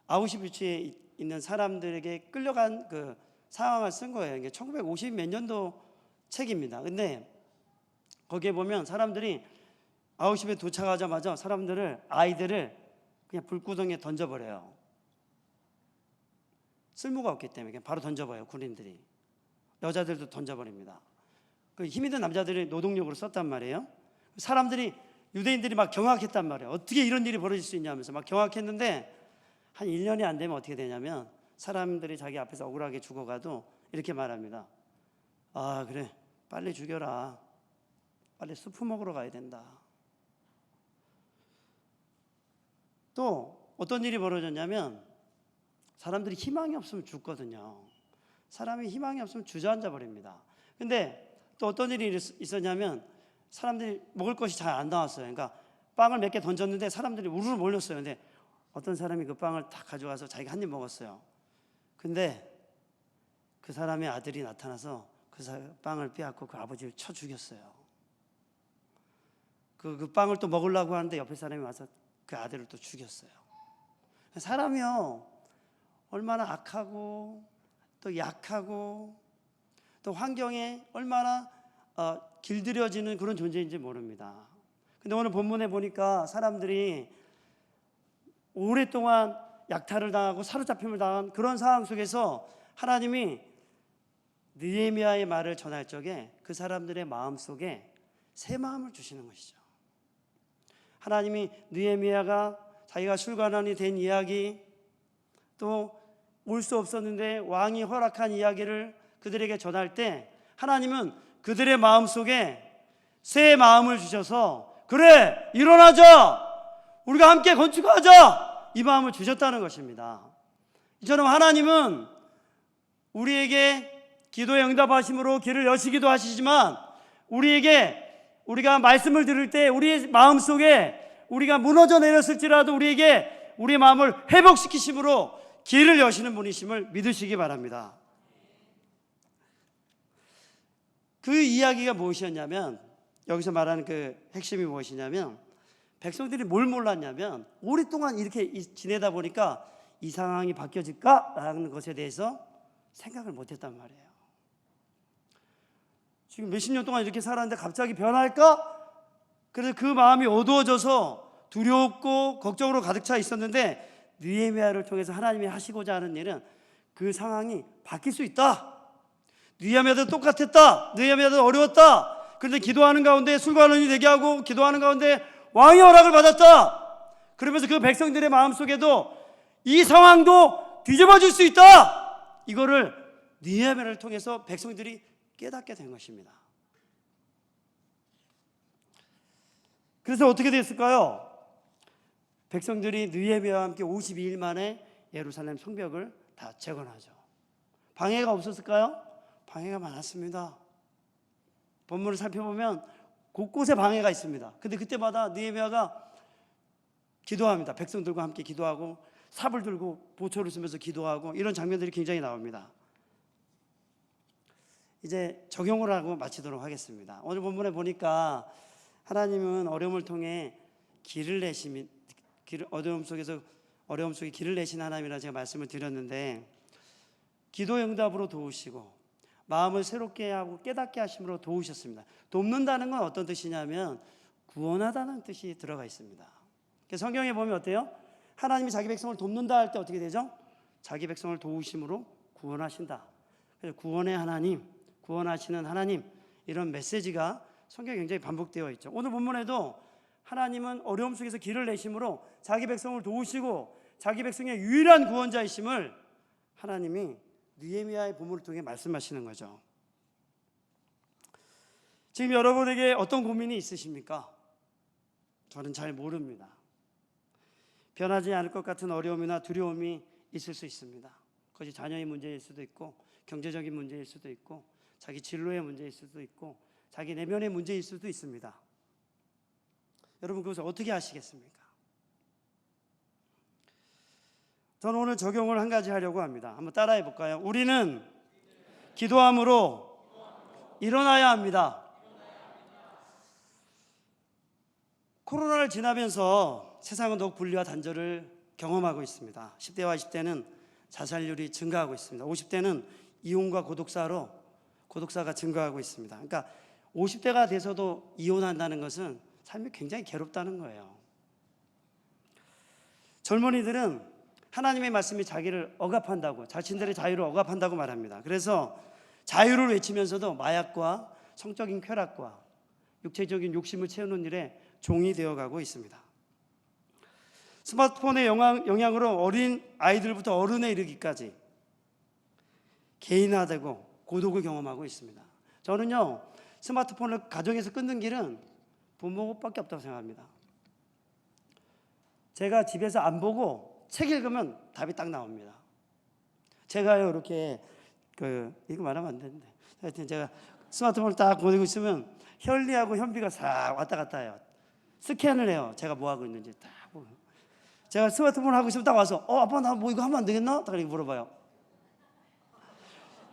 아우슈비츠에 있는 사람들에게 끌려간 그 상황을 쓴 거예요. 이게 1950 몇 년도 책입니다. 근데 거기에 보면 사람들이 아우슈비츠에 도착하자마자 아이들을 그냥 불구덩이에 던져버려요. 쓸모가 없기 때문에 그냥 바로 던져버려요. 군인들이. 여자들도 던져버립니다. 그 힘 있는 남자들이 노동력으로 썼단 말이에요. 유대인들이 막 경악했단 말이에요. 어떻게 이런 일이 벌어질 수 있냐면서 막 경악했는데 한 1년이 안 되면 어떻게 되냐면 사람들이 자기 앞에서 억울하게 죽어가도 이렇게 말합니다. 아 그래 빨리 죽여라. 빨리 수프 먹으러 가야 된다. 또 어떤 일이 벌어졌냐면 사람들이 희망이 없으면 죽거든요. 사람이 희망이 없으면 주저앉아 버립니다. 근데 또 어떤 일이 있었냐면 사람들이 먹을 것이 잘 안 나왔어요. 그러니까 빵을 몇 개 던졌는데 사람들이 우르르 몰렸어요. 근데 어떤 사람이 그 빵을 다 가져가서 자기가 한 입 먹었어요. 근데 그 사람의 아들이 나타나서 그 빵을 빼앗고 그 아버지를 쳐 죽였어요. 그 빵을 또 먹으려고 하는데 옆에 사람이 와서 그 아들을 또 죽였어요. 사람이요 얼마나 악하고 또 약하고 또 환경에 얼마나 길들여지는 그런 존재인지 모릅니다. 근데 오늘 본문에 보니까 사람들이 오랫동안 약탈을 당하고 사로잡힘을 당한 그런 상황 속에서 하나님이 느헤미야의 말을 전할 적에 그 사람들의 마음속에 새 마음을 주시는 것이죠. 하나님이 느헤미야가 자기가 술관원이 된 이야기, 또 올 수 없었는데 왕이 허락한 이야기를 그들에게 전할 때 하나님은 그들의 마음속에 새 마음을 주셔서 그래 일어나자, 우리가 함께 건축하자, 이 마음을 주셨다는 것입니다. 이처럼 하나님은 우리에게 기도에 응답하심으로 길을 여시기도 하시지만 우리가 말씀을 들을 때 우리의 마음속에 우리가 무너져 내렸을지라도 우리에게 우리의 마음을 회복시키심으로 길을 여시는 분이심을 믿으시기 바랍니다. 그 이야기가 무엇이었냐면, 여기서 말하는 그 핵심이 무엇이냐면, 백성들이 뭘 몰랐냐면 오랫동안 이렇게 지내다 보니까 이 상황이 바뀌어질까라는 것에 대해서 생각을 못했단 말이에요. 지금 몇십 년 동안 이렇게 살았는데 갑자기 변할까? 그래서 그 마음이 어두워져서 두렵고 걱정으로 가득 차 있었는데, 느헤미야를 통해서 하나님이 하시고자 하는 일은 그 상황이 바뀔 수 있다. 느헤미야도 똑같았다. 느헤미야도 어려웠다. 그런데 기도하는 가운데 술관원이 되게 하고 기도하는 가운데 왕의 허락을 받았다. 그러면서 그 백성들의 마음속에도 이 상황도 뒤집어질 수 있다. 이거를 느헤미야를 통해서 백성들이 깨닫게 된 것입니다. 그래서 어떻게 됐을까요? 백성들이 느헤미야와 함께 52일 만에 예루살렘 성벽을 다 재건하죠. 방해가 없었을까요? 방해가 많았습니다. 본문을 살펴보면 곳곳에 방해가 있습니다. 근데 그때마다 느헤미야가 기도합니다. 백성들과 함께 기도하고 삽을 들고 보초를 쓰면서 기도하고 이런 장면들이 굉장히 나옵니다. 이제 적용을 하고 마치도록 하겠습니다. 오늘 본문에 보니까 하나님은 어려움을 통해 어려움 속에 길을 내신 하나님이라 제가 말씀을 드렸는데, 기도 응답으로 도우시고 마음을 새롭게 하고 깨닫게 하심으로 도우셨습니다. 돕는다는 건 어떤 뜻이냐면 구원하다는 뜻이 들어가 있습니다. 성경에 보면 어때요? 하나님이 자기 백성을 돕는다 할 때 어떻게 되죠? 자기 백성을 도우심으로 구원하신다. 그래서 구원의 하나님, 구원하시는 하나님, 이런 메시지가 성경에 굉장히 반복되어 있죠. 오늘 본문에도 하나님은 어려움 속에서 길을 내심으로 자기 백성을 도우시고 자기 백성의 유일한 구원자이심을 하나님이 느헤미야의 본문을 통해 말씀하시는 거죠. 지금 여러분에게 어떤 고민이 있으십니까? 저는 잘 모릅니다. 변하지 않을 것 같은 어려움이나 두려움이 있을 수 있습니다. 그것이 자녀의 문제일 수도 있고 경제적인 문제일 수도 있고 자기 진로의 문제일 수도 있고 자기 내면의 문제일 수도 있습니다. 여러분 그것을 어떻게 하시겠습니까? 저는 오늘 적용을 한 가지 하려고 합니다. 한번 따라해 볼까요? 우리는 기도함으로 일어나야 합니다. 코로나를 지나면서 세상은 더욱 분리와 단절을 경험하고 있습니다. 10대와 20대는 자살률이 증가하고 있습니다. 50대는 이혼과 고독사가 증가하고 있습니다. 그러니까 50대가 돼서도 이혼한다는 것은 삶이 굉장히 괴롭다는 거예요. 젊은이들은 하나님의 말씀이 자기를 억압한다고, 자신들의 자유를 억압한다고 말합니다. 그래서 자유를 외치면서도 마약과 성적인 쾌락과 육체적인 욕심을 채우는 일에 종이 되어가고 있습니다. 스마트폰의 영향으로 어린 아이들부터 어른에 이르기까지 개인화되고 고독을 경험하고 있습니다. 저는요, 스마트폰을 가정에서 끊는 길은 부모밖에 없다고 생각합니다. 제가 집에서 안 보고 책 읽으면 답이 딱 나옵니다. 제가요 이렇게 이거 말하면 안 되는데, 하여튼 제가 스마트폰을 딱 보내고 있으면 현리하고 현비가 싹 왔다 갔다 해요. 스캔을 해요. 제가 뭐 하고 있는지 딱 보고. 제가 스마트폰 하고 있으면 딱 와서 아빠 나 뭐 이거 하면 안 되겠나? 딱 이렇게 물어봐요.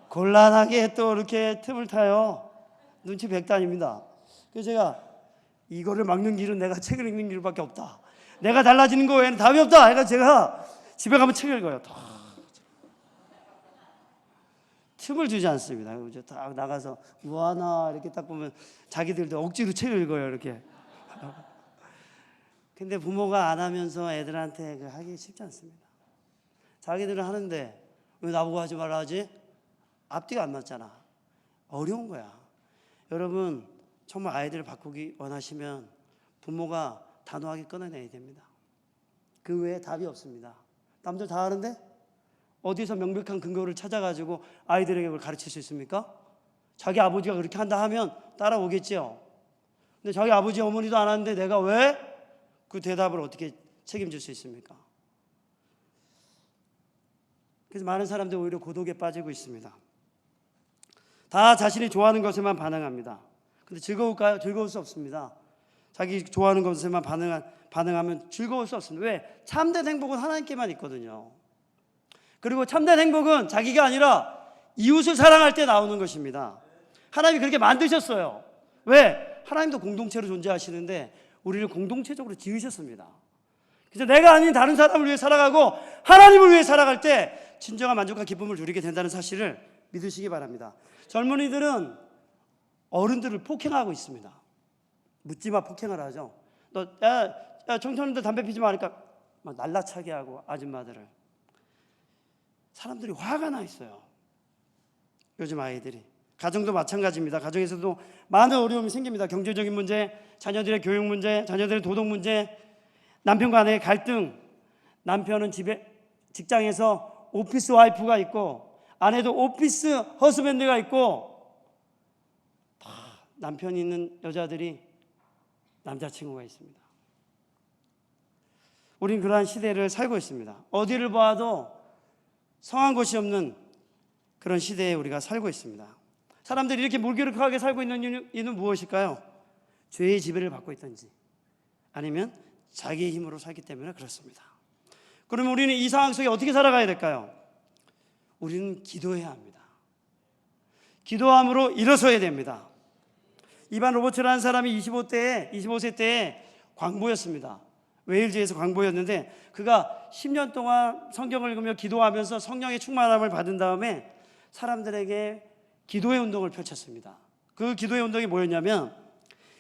곤란하게 또 이렇게 틈을 타요. 눈치 백단입니다. 그래서 제가 이거를 막는 길은 내가 책을 읽는 길밖에 없다. 내가 달라지는 거 외에는 답이 없다. 그러니까 제가 집에 가면 책 읽어요. 틈을 주지 않습니다. 이제 딱 나가서 뭐 하나 이렇게 딱 보면 자기들도 억지로 책을 읽어요. 이렇게. 근데 부모가 안 하면서 애들한테 하기 쉽지 않습니다. 자기들은 하는데 왜 나보고 하지 말라 하지? 앞뒤가 안 맞잖아. 어려운 거야. 여러분 정말 아이들을 바꾸기 원하시면 부모가 단호하게 끊어내야 됩니다. 그 외에 답이 없습니다. 남들 다 하는데 어디서 명백한 근거를 찾아가지고 아이들에게 그걸 가르칠 수 있습니까? 자기 아버지가 그렇게 한다 하면 따라오겠죠. 근데 자기 아버지 어머니도 안 하는데 내가 왜 그 대답을 어떻게 책임질 수 있습니까? 그래서 많은 사람들이 오히려 고독에 빠지고 있습니다. 다 자신이 좋아하는 것에만 반응합니다. 근데 즐거울까요? 즐거울 수 없습니다. 자기 좋아하는 것에만 반응하면 즐거울 수 없습니다. 왜? 참된 행복은 하나님께만 있거든요. 그리고 참된 행복은 자기가 아니라 이웃을 사랑할 때 나오는 것입니다. 하나님이 그렇게 만드셨어요. 왜? 하나님도 공동체로 존재하시는데 우리를 공동체적으로 지으셨습니다. 그래서 내가 아닌 다른 사람을 위해 살아가고 하나님을 위해 살아갈 때 진정한 만족과 기쁨을 누리게 된다는 사실을 믿으시기 바랍니다. 젊은이들은 어른들을 폭행하고 있습니다. 묻지마 폭행을 하죠. 야 청소년들 담배 피지 마니까 막 날라차게 하고 아줌마들을. 사람들이 화가 나 있어요. 요즘 아이들이. 가정도 마찬가지입니다. 가정에서도 많은 어려움이 생깁니다. 경제적인 문제, 자녀들의 교육 문제, 자녀들의 도덕 문제, 남편과 아내의 갈등. 남편은 직장에서 오피스 와이프가 있고 아내도 오피스 허스밴드가 있고 다 남편이 있는 여자들이 남자친구가 있습니다. 우린 그러한 시대를 살고 있습니다. 어디를 봐도 성한 곳이 없는 그런 시대에 우리가 살고 있습니다. 사람들이 이렇게 무기력하게 살고 있는 이유는 무엇일까요? 죄의 지배를 받고 있든지 아니면 자기의 힘으로 살기 때문에 그렇습니다. 그러면 우리는 이 상황 속에 어떻게 살아가야 될까요? 우리는 기도해야 합니다. 기도함으로 일어서야 됩니다. 이반 로버츠라는 사람이 25세 때에 광부였습니다. 웨일즈에서 광부였는데 그가 10년 동안 성경을 읽으며 기도하면서 성령의 충만함을 받은 다음에 사람들에게 기도의 운동을 펼쳤습니다. 그 기도의 운동이 뭐였냐면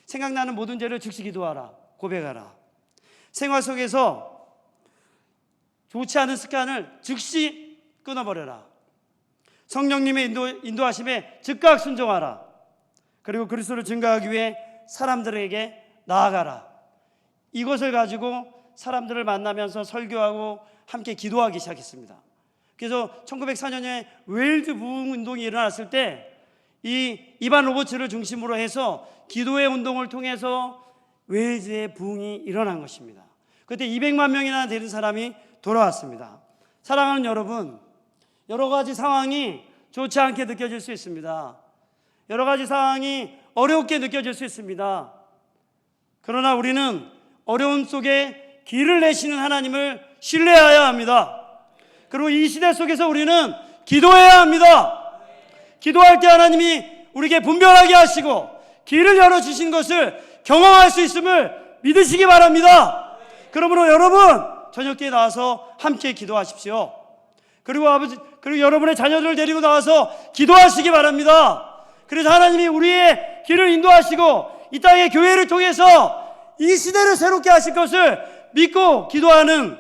생각나는 모든 죄를 즉시 기도하라, 고백하라. 생활 속에서 좋지 않은 습관을 즉시 끊어버려라. 성령님의 인도하심에 즉각 순종하라. 그리고 그리스도를 증거하기 위해 사람들에게 나아가라. 이것을 가지고 사람들을 만나면서 설교하고 함께 기도하기 시작했습니다. 그래서 1904년에 웨일즈 부흥 운동이 일어났을 때 이 이반 로버츠를 중심으로 해서 기도의 운동을 통해서 웨일즈의 부흥이 일어난 것입니다. 그때 200만 명이나 되는 사람이 돌아왔습니다. 사랑하는 여러분, 여러 가지 상황이 좋지 않게 느껴질 수 있습니다. 여러 가지 상황이 어렵게 느껴질 수 있습니다. 그러나 우리는 어려움 속에 길을 내시는 하나님을 신뢰해야 합니다. 그리고 이 시대 속에서 우리는 기도해야 합니다. 기도할 때 하나님이 우리에게 분별하게 하시고 길을 열어주신 것을 경험할 수 있음을 믿으시기 바랍니다. 그러므로 여러분 저녁 때 나와서 함께 기도하십시오. 그리고 여러분의 자녀들을 데리고 나와서 기도하시기 바랍니다. 그래서 하나님이 우리의 길을 인도하시고 이 땅의 교회를 통해서 이 시대를 새롭게 하실 것을 믿고 기도하는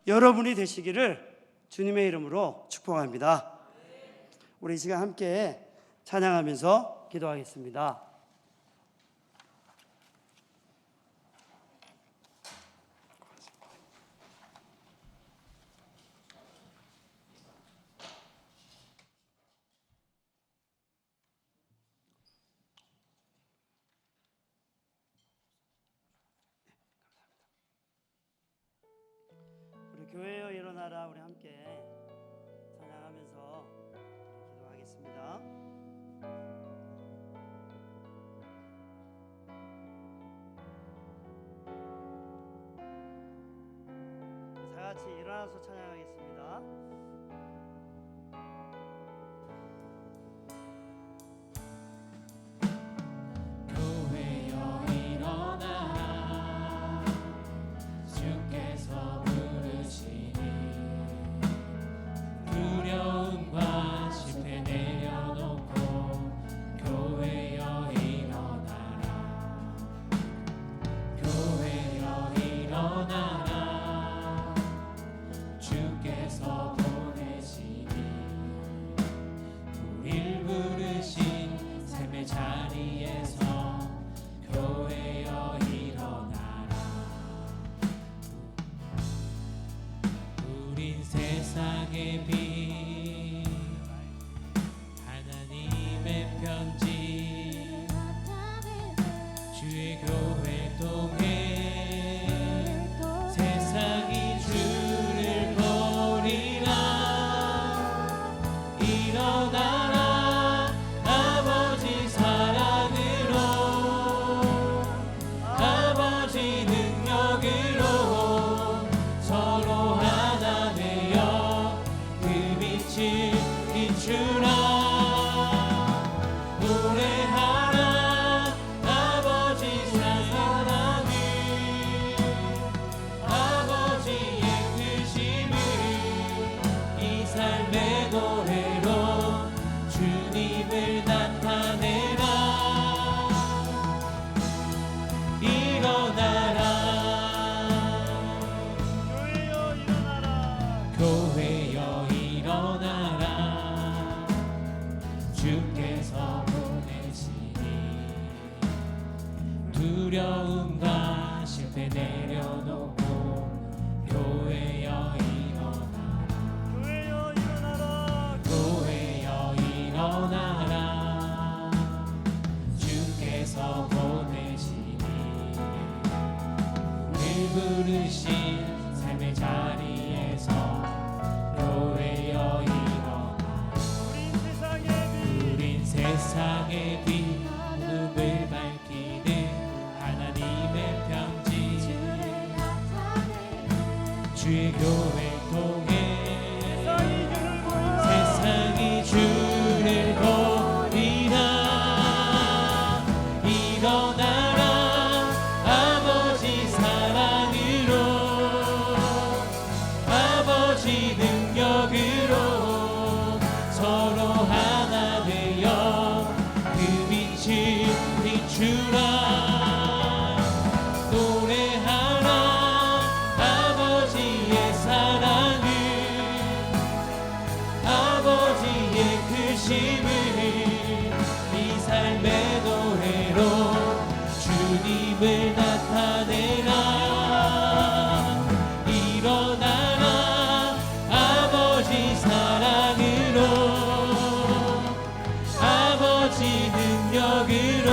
여러분이 되시기를 주님의 이름으로 축복합니다. 우리 이 시간 함께 찬양하면서 기도하겠습니다. 우리 교회여 일어나라. 우리 함께 찬양하면서 기도하겠습니다. 다 같이 일어나서 찬양하겠습니다. 교회여 일어나라 주께서 부르시니 세상의 빛 하나님의 편지 주의 교회 통해 세상이 주를 버리라 일어나라 아버지 사랑으로 아버지 능력으로 서로 하나 되어 그 빛을 비추라 노래하라 아버지 사랑을 아버지의 크심을 이 삶의 노래로 주님을 나타내라 일어나라 교회여 일어나라 교회여 일어나라 주께서 보내시니 두려움과 실패 내려놓고 교회여 일어나라 교회여 일어나라 교회여 일어나라 주께서 보내시니 늘 부르신 삶의 자리에서 교회여 일어나라 우린 세상의 빛 우린 세상의 빛 어둠을 밝히는 하나님의 편지 주의 교회 통해 세상이 주를 버리라 일어나라 아버지 사랑으로 아버지 능력으로 서로 하나 되어 그 빛을 비추라 노래하라 아버지의 사랑을 아버지의 크심을 이 삶의 노래로 주님을 나타내라 일어나라 아버지 사랑으로 아버지 능력으로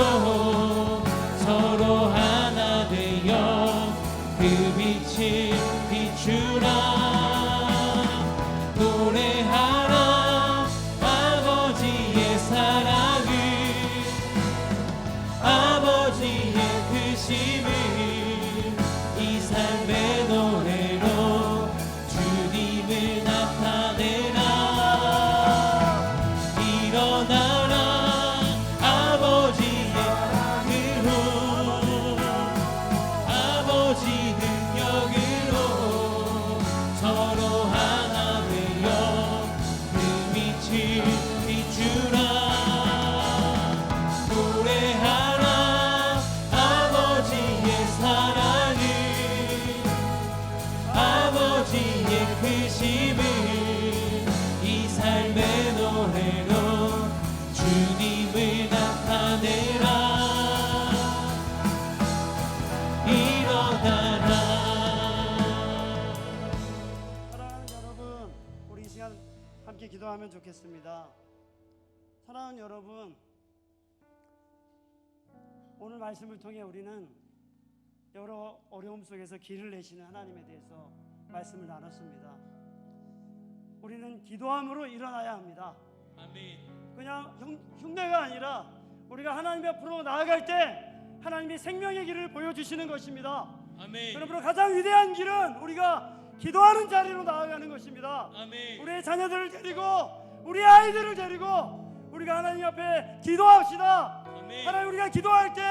서로 하나 되어 그 빛을 비추라 노래하라 아버지의 사랑을 아버지의 크심을 이 삶의 노래로 주님을 나타내라 일어나라 아버지의 사랑으로 아버지 능력으로 서로 하나 되어 그 빛을 비추라 노래하라 아버지의 사랑을 아버지의 크심을 이 삶의 노래로 주님을 나타내라 일어나라 사랑하는 여러분, 우리 이 시간 함께 기도하면 좋겠습니다. 사랑하는 여러분, 오늘 말씀을 통해 우리는 여러 어려움 속에서 길을 내시는 하나님에 대해서 말씀을 나눴습니다. 우리는 기도함으로 일어나야 합니다. 아멘 그냥 흉내가 아니라 우리가 하나님 앞으로 나아갈 때 하나님이 생명의 길을 보여주시는 것입니다. 아멘 그러므로 가장 위대한 길은 우리가 기도하는 자리로 나아가는 것입니다. 아멘 우리의 자녀들을 데리고 우리 아이들을 데리고 우리가 하나님 앞에 기도합시다. 아멘 하나님, 우리가 기도할 때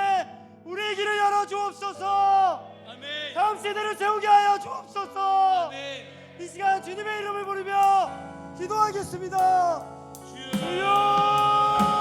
우리의 길을 열어 주옵소서. 아멘 다음 세대를 세우게 하여 주옵소서. 아멘 이 시간 주님의 이름을 부르며 기도하겠습니다. 주여.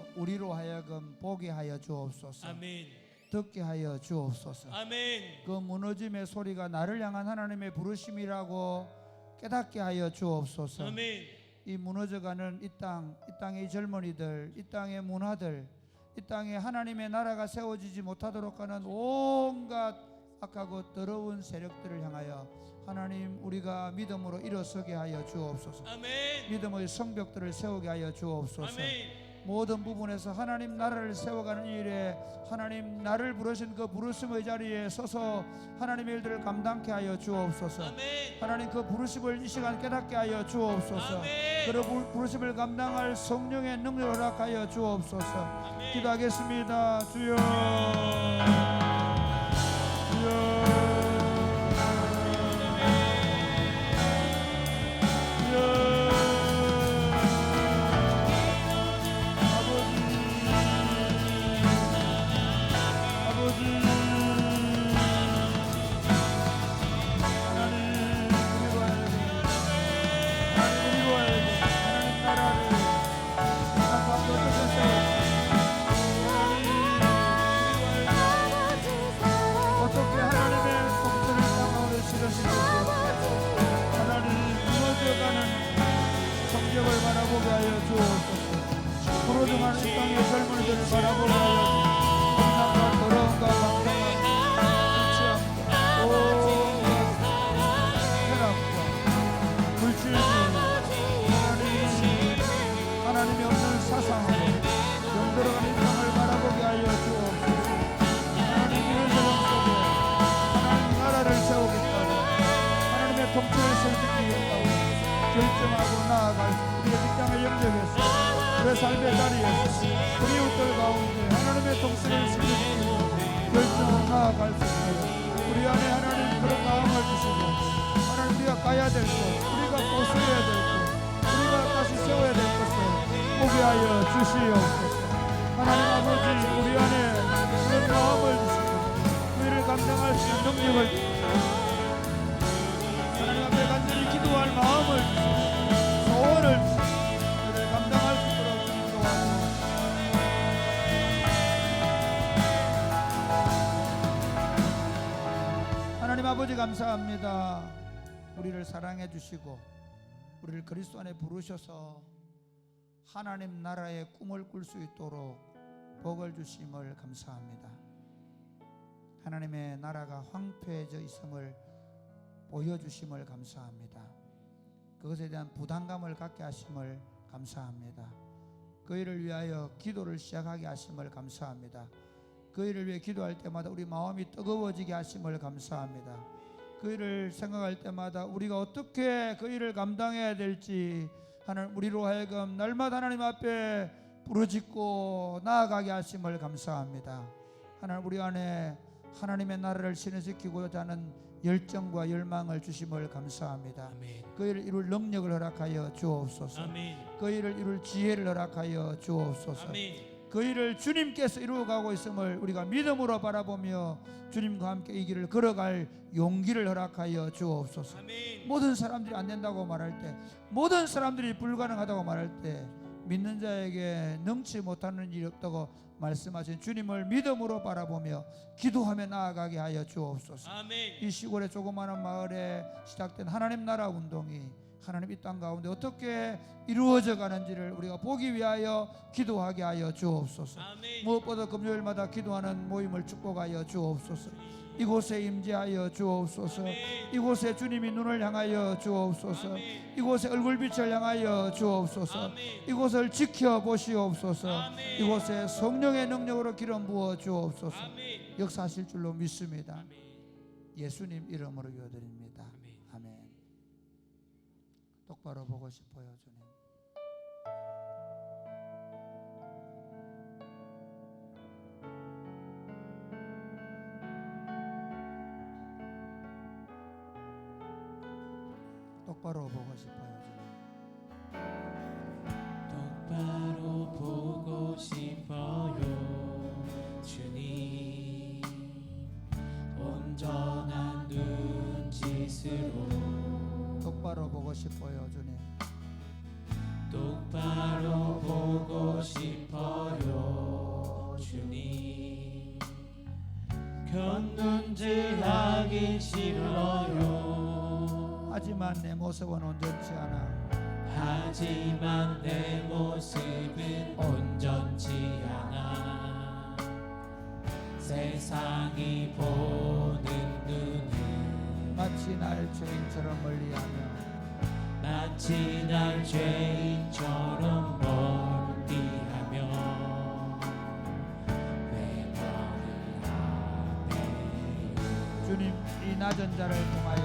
주여 우리로 하여금 보게 하여 주옵소서. 아멘. 듣게 하여 주옵소서. 아멘. 그 무너짐의 소리가 나를 향한 하나님의 부르심이라고 깨닫게 하여 주옵소서. 아멘. 이 무너져가는 이 땅의 젊은이들, 이 땅의 문화들, 이 땅에 하나님의 나라가 세워지지 못하도록 하는 온갖 악하고 더러운 세력들을 향하여 하나님 우리가 믿음으로 일어서게 하여 주옵소서. 아멘. 믿음의 성벽들을 세우게 하여 주옵소서. 아멘. 모든 부분에서 하나님 나라를 세워가는 일에 하나님 나를 부르신 그 부르심의 자리에 서서 하나님의 일들을 감당케 하여 주옵소서. 아멘. 하나님 그 부르심을 이 시간 깨닫게 하여 주옵소서. 아멘. 그 부르심을 감당할 성령의 능력을 허락하여 주옵소서. 아멘. 기도하겠습니다. 주여, 주여, 부러져가는 이 땅의 젊은이들을 바라보게 하여 건강과 더러움과 방탕함과 불치함과 쾌락과 불질주 하나님이 없는 사상으로 병들어가는 이 땅을 바라보게 하여 주옵소서. 하나님 이런 세상 속에 하나님 나라를 세우겠다고 하나님의 통치를 설득하겠다고 결정하고 나아갈 우리의 이 땅의 영역에서 우리의 삶의 자리에서 우리 이웃들 가운데 하나님의 통치를 실리시고 결정하고 나아갈 수 있도록 우리 안에 하나님 그런 마음을 주시고 하나님 우리가 가야 될 것, 우리가 보수해야 될 것, 우리가 다시 세워야 될 것을 보게 하여 주시옵소서. 하나님 아버지 우리 안에 그런 마음을 주시고 우리를 감당할 수 있는 능력을 주시고 하나님 앞에 간절히 기도할 마음을 주시고 소원을 주시고 우리를 감당할 수 있도록 기도하옵소서. 하나님 아버지 감사합니다. 우리를 사랑해 주시고 우리를 그리스도 안에 부르셔서 하나님 나라의 꿈을 꿀 수 있도록 복을 주심을 감사합니다. 하나님의 나라가 황폐해져 있음을 보여주심을 감사합니다. 그것에 대한 부담감을 갖게 하심을 감사합니다. 그 일을 위하여 기도를 시작하게 하심을 감사합니다. 그 일을 위해 기도할 때마다 우리 마음이 뜨거워지게 하심을 감사합니다. 그 일을 생각할 때마다 우리가 어떻게 그 일을 감당해야 될지 하나님 우리로 하여금 날마다 하나님 앞에 부르짖고 나아가게 하심을 감사합니다. 하나님 우리 안에 하나님의 나라를 신뢰시키고자 하는 열정과 열망을 주심을 감사합니다. 아멘. 그 일을 이룰 능력을 허락하여 주옵소서. 아멘. 그 일을 이룰 지혜를 허락하여 주옵소서. 아멘. 그 일을 주님께서 이루어가고 있음을 우리가 믿음으로 바라보며 주님과 함께 이 길을 걸어갈 용기를 허락하여 주옵소서. 아멘. 모든 사람들이 안 된다고 말할 때, 모든 사람들이 불가능하다고 말할 때 믿는 자에게 능치 못하는 일이 없다고 말씀하신 주님을 믿음으로 바라보며 기도하며 나아가게 하여 주옵소서. 아멘. 이 시골의 조그마한 마을에 시작된 하나님 나라 운동이 하나님 이 땅 가운데 어떻게 이루어져 가는지를 우리가 보기 위하여 기도하게 하여 주옵소서. 아멘. 무엇보다 금요일마다 기도하는 모임을 축복하여 주옵소서. 이곳에 임재하여 주옵소서. 아멘. 이곳에 주님이 눈을 향하여 주옵소서. 아멘. 이곳에 얼굴빛을 향하여 주옵소서. 아멘. 이곳을 지켜보시옵소서. 아멘. 이곳에 성령의 능력으로 기름 부어 주옵소서. 아멘. 역사하실 줄로 믿습니다. 아멘. 예수님 이름으로 기도드립니다. 아멘. 아멘. 똑바로 보고 싶어요, 주님. 똑바로 보고 싶어요, 주님. 똑바로 보고 싶어요 주님 온전한 눈짓으로 똑바로 보고 싶어요, 주님. 똑바로 똑바로 보고 싶어요 주님. 견눈질하기 싫어요. 하지만 내 모습은 온전치 않아. 하지만 내 모습은 온전치 않아. 세상이 보는 눈은 마치 날 죄인처럼 멀리하며 마치 날 죄인처럼 멀리하며 외면을 하네요. 주님 이 낮은 자를 통하여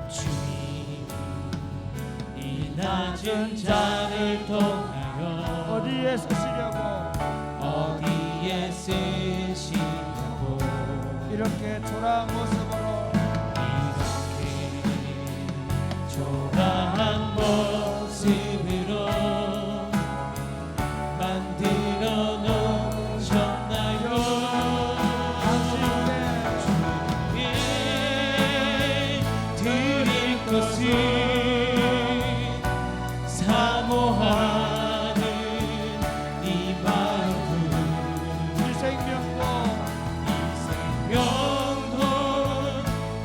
주님 이 낮은 자를 통하여 어디에 쓰시려고 어디에 쓰시려고 이렇게 초라한 모습으로 이렇게 초라한 모습으로 만들어 놓으셨나요? 주님께 드릴 것을 사모하는 이 마음, 이 생명도 명도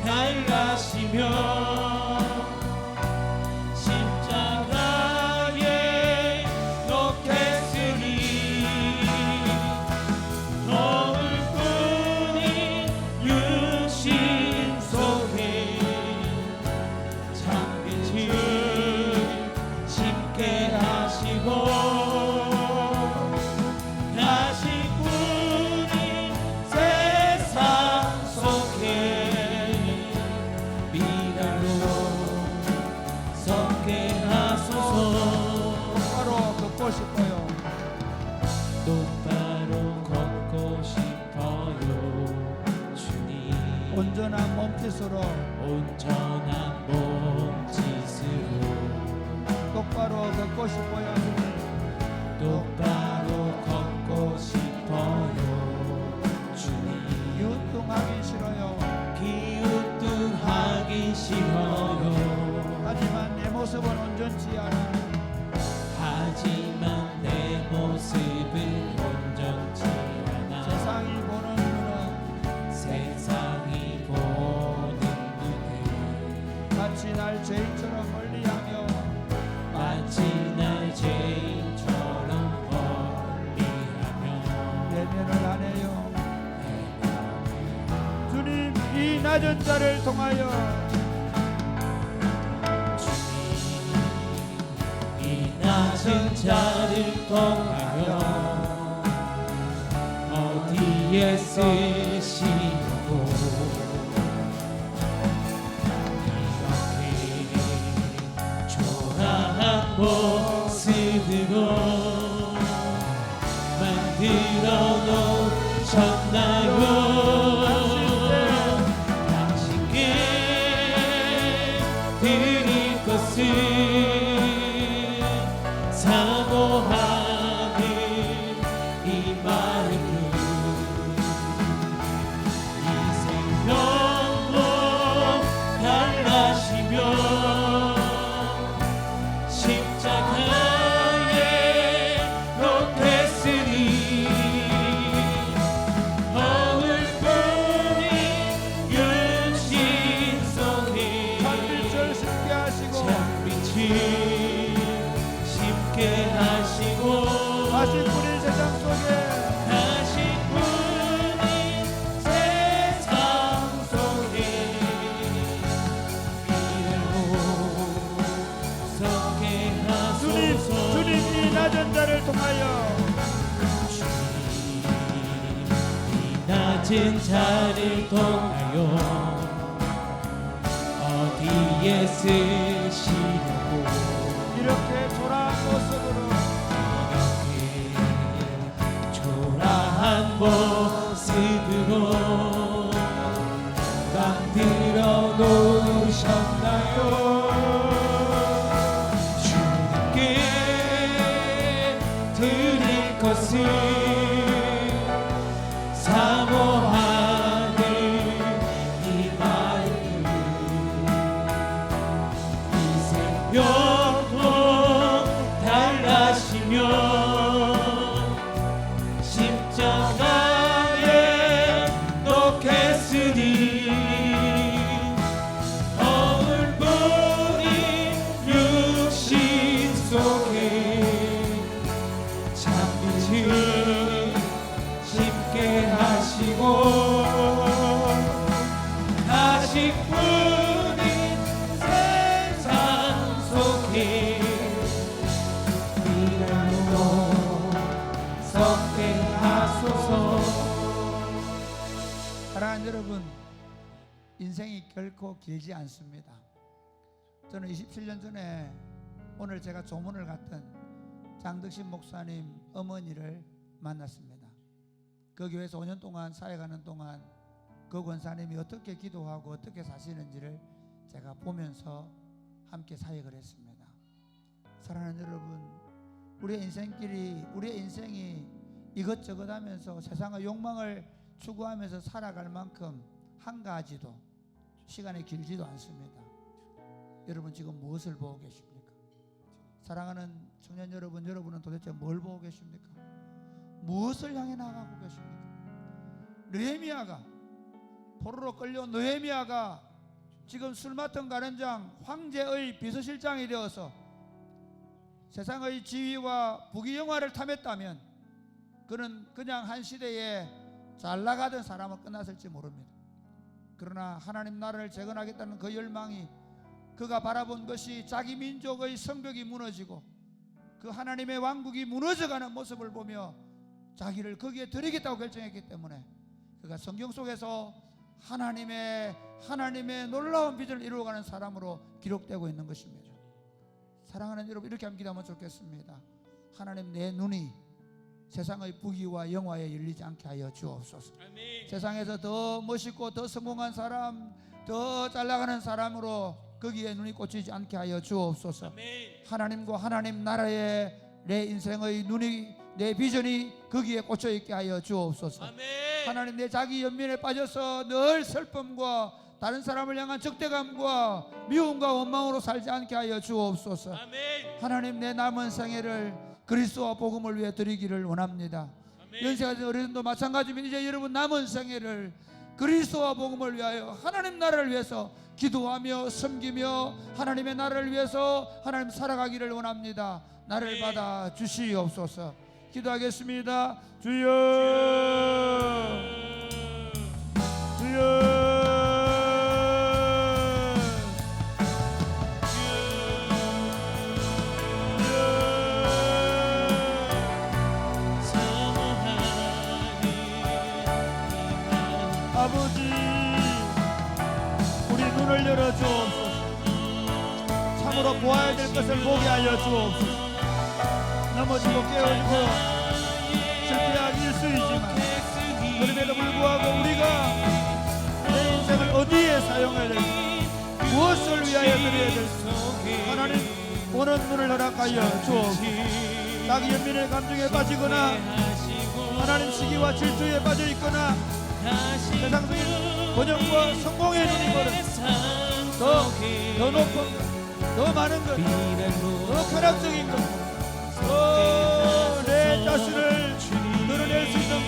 달가시며 십자가에 놓겠으니 거울뿐인 육신 속에 참빛을 쉽게 하시고 다시 꾸린 세상 속에 미랄로 섞게 하소서. 바로 걷고 싶어요. 똑바로 걷고 싶어요 주님. 온전한 몸짓으로 온전한 몸짓으로 똑바로 걷고 싶어요. 똑바로 걷고 싶어요 주님. 기우뚱하기 싫어요. 기우뚱하기 싫어요. 하지만 내 모습은 온전치 않아. 하지만 내 모습은 온전치 않아. 세상이 보는 눈은 세상이 보는 눈은 마치 날 죄인처럼 멀리하며 마치 날 죄인처럼 멀리하며 예면을 하네요. 주님 이 낮은 자를 통하여 이 낮은 자를 통하여 어디에 쓰시려고 이렇게 초라한 모습으로 만들어 놓으셨나요? 당신께 드릴 것을 사모하는 이 마음, 이 생명도 달라시며 십자가에 놓겠으니 거울뿐인 육신 속에 찬빛을 쉽게 하시고 빛을 쉽게 하시고 다시 뿌린 세상 속에 다시 뿐인 세상 속에 미래로 섞게 하소서. 주님 이 낮은 자를 통하여 이 낮은 자를 통하여 어디에 쓰시려고 이렇게 초라한 모습으로 이렇게 초라한 모습으로 만들어 놓으셨나요? 주님께 드릴 것을 사모하는 이 마음, 이 생명도 달라 예수님 거울보니 육신 속에 참빛을 심게 하시고 가식뿐인 세상 속에 이름으로 썩게 하소서. 사랑하는 여러분, 인생이 결코 길지 않습니다. 저는 27년 전에 오늘 제가 조문을 갔던 장덕신 목사님 어머니를 만났습니다. 그 교회에서 5년 동안 사역하는 동안 그 권사님이 어떻게 기도하고 어떻게 사시는지를 제가 보면서 함께 사역을 했습니다. 사랑하는 여러분, 우리의 인생길이, 우리의 인생이 이것저것 하면서 세상의 욕망을 추구하면서 살아갈 만큼 한가하지도 시간이 길지도 않습니다. 여러분 지금 무엇을 보고 계십니까? 사랑하는 청년 여러분, 여러분은 도대체 뭘 보고 계십니까? 무엇을 향해 나가고 계십니까? 느헤미야가, 포로로 끌려온 느헤미야가 지금 술 맡은 가련장 황제의 비서실장이 되어서 세상의 지위와 부귀영화를 탐했다면 그는 그냥 한 시대에 잘 나가던 사람은 끝났을지 모릅니다. 그러나 하나님 나라를 재건하겠다는 그 열망이, 그가 바라본 것이 자기 민족의 성벽이 무너지고 그 하나님의 왕국이 무너져가는 모습을 보며 자기를 거기에 드리겠다고 결정했기 때문에 그가 성경 속에서 하나님의 놀라운 비전을 이루어가는 사람으로 기록되고 있는 것입니다. 사랑하는 여러분, 이렇게 한번 기도하면 좋겠습니다. 하나님, 내 눈이 세상의 부귀와 영화에 열리지 않게 하여 주옵소서. 아멘. 세상에서 더 멋있고 더 성공한 사람, 더 잘나가는 사람으로 거기에 눈이 꽂히지 않게 하여 주옵소서. 아멘. 하나님과 하나님 나라에 내 인생의 눈이, 내 비전이 거기에 꽂혀 있게 하여 주옵소서. 아멘. 하나님, 내 자기 연민에 빠져서 늘 슬픔과 다른 사람을 향한 적대감과 미움과 원망으로 살지 않게 하여 주옵소서. 아멘. 하나님, 내 남은 생애를 그리스도와 복음을 위해 드리기를 원합니다. 아멘. 연세가 된 어른도 마찬가지입니다. 이제 여러분 남은 생애를 그리스도와 복음을 위하여 하나님 나라를 위해서 기도하며 섬기며 하나님의 나라를 위해서 하나님 살아가기를 원합니다. 나를 아멘. 받아 주시옵소서. 기도하겠습니다. 주여, 주여. 아버지, 우리 눈을 열어 주옵소서. 참으로 보아야 될 것을 보게 하여 주옵소서. 넘어지고 깨어지고 실패하기 일수이지만 그럼에도 불구하고 우리가 내 인생을 어디에 사용해야 될지, 무엇을 위하여 드려야 될지 하나님 보는 눈을 허락하여 주옵소서. 자기 연민의 감정에 빠지거나 하나님 시기와 질투에 빠져 있거나 세상적인 번영과 성공의 눈이 멀은 더 높은, 더 많은 것, 더 쾌락적인 것, 내 자신을 드러낼 수 있는 것,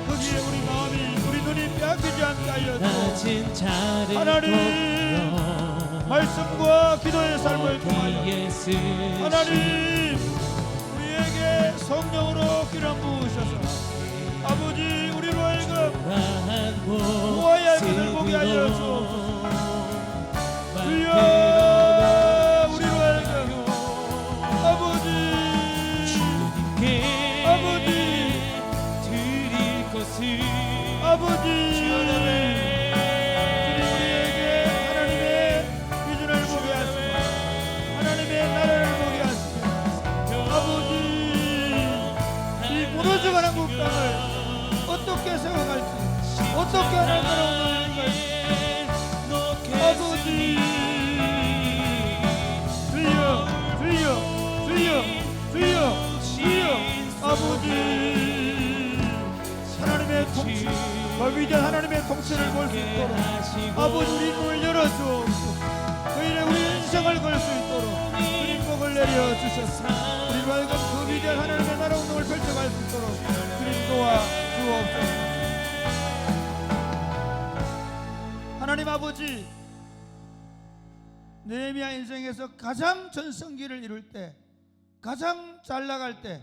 거기에 우리 마음이, 우리 눈이 빼앗기지 않게 하여 주옵소서. 하나님, 말씀과 기도의 삶을 통하여 하나님 우리에게 성령으로 기름 부으셔서 아버지, 우리로 하여금 보아야 할 것을 보게 하여 주옵소서. 주여, 우리로 하여금 아버지 드릴 것을 아버지, 우리에게 하나님의 비전을 보게 하시고 하나님의 나라를 보게 하시고 아버지, 이 무너져가는 국가를 어떻게 세워갈지, 어떻게 하나님을 운영할지 아버지, 주여, 주여, 주여, 주여, 주여, 아버지, 하나님의 통치, 위대한 하나님의 통치를 볼 수 있도록 아버지, 우리 눈을 열어주옵소서. 그 일에 우리 인생을 걸 수 있도록 주님 복을 내려주셨습니다. 우리로 하여금 그 위대한 하나님의 나라 운동을 펼쳐갈 수 있도록 주님 도와 주옵소서. 하나님 아버지, 느헤미야 인생에서 가장 전성기를 이룰 때, 가장 잘 나갈 때,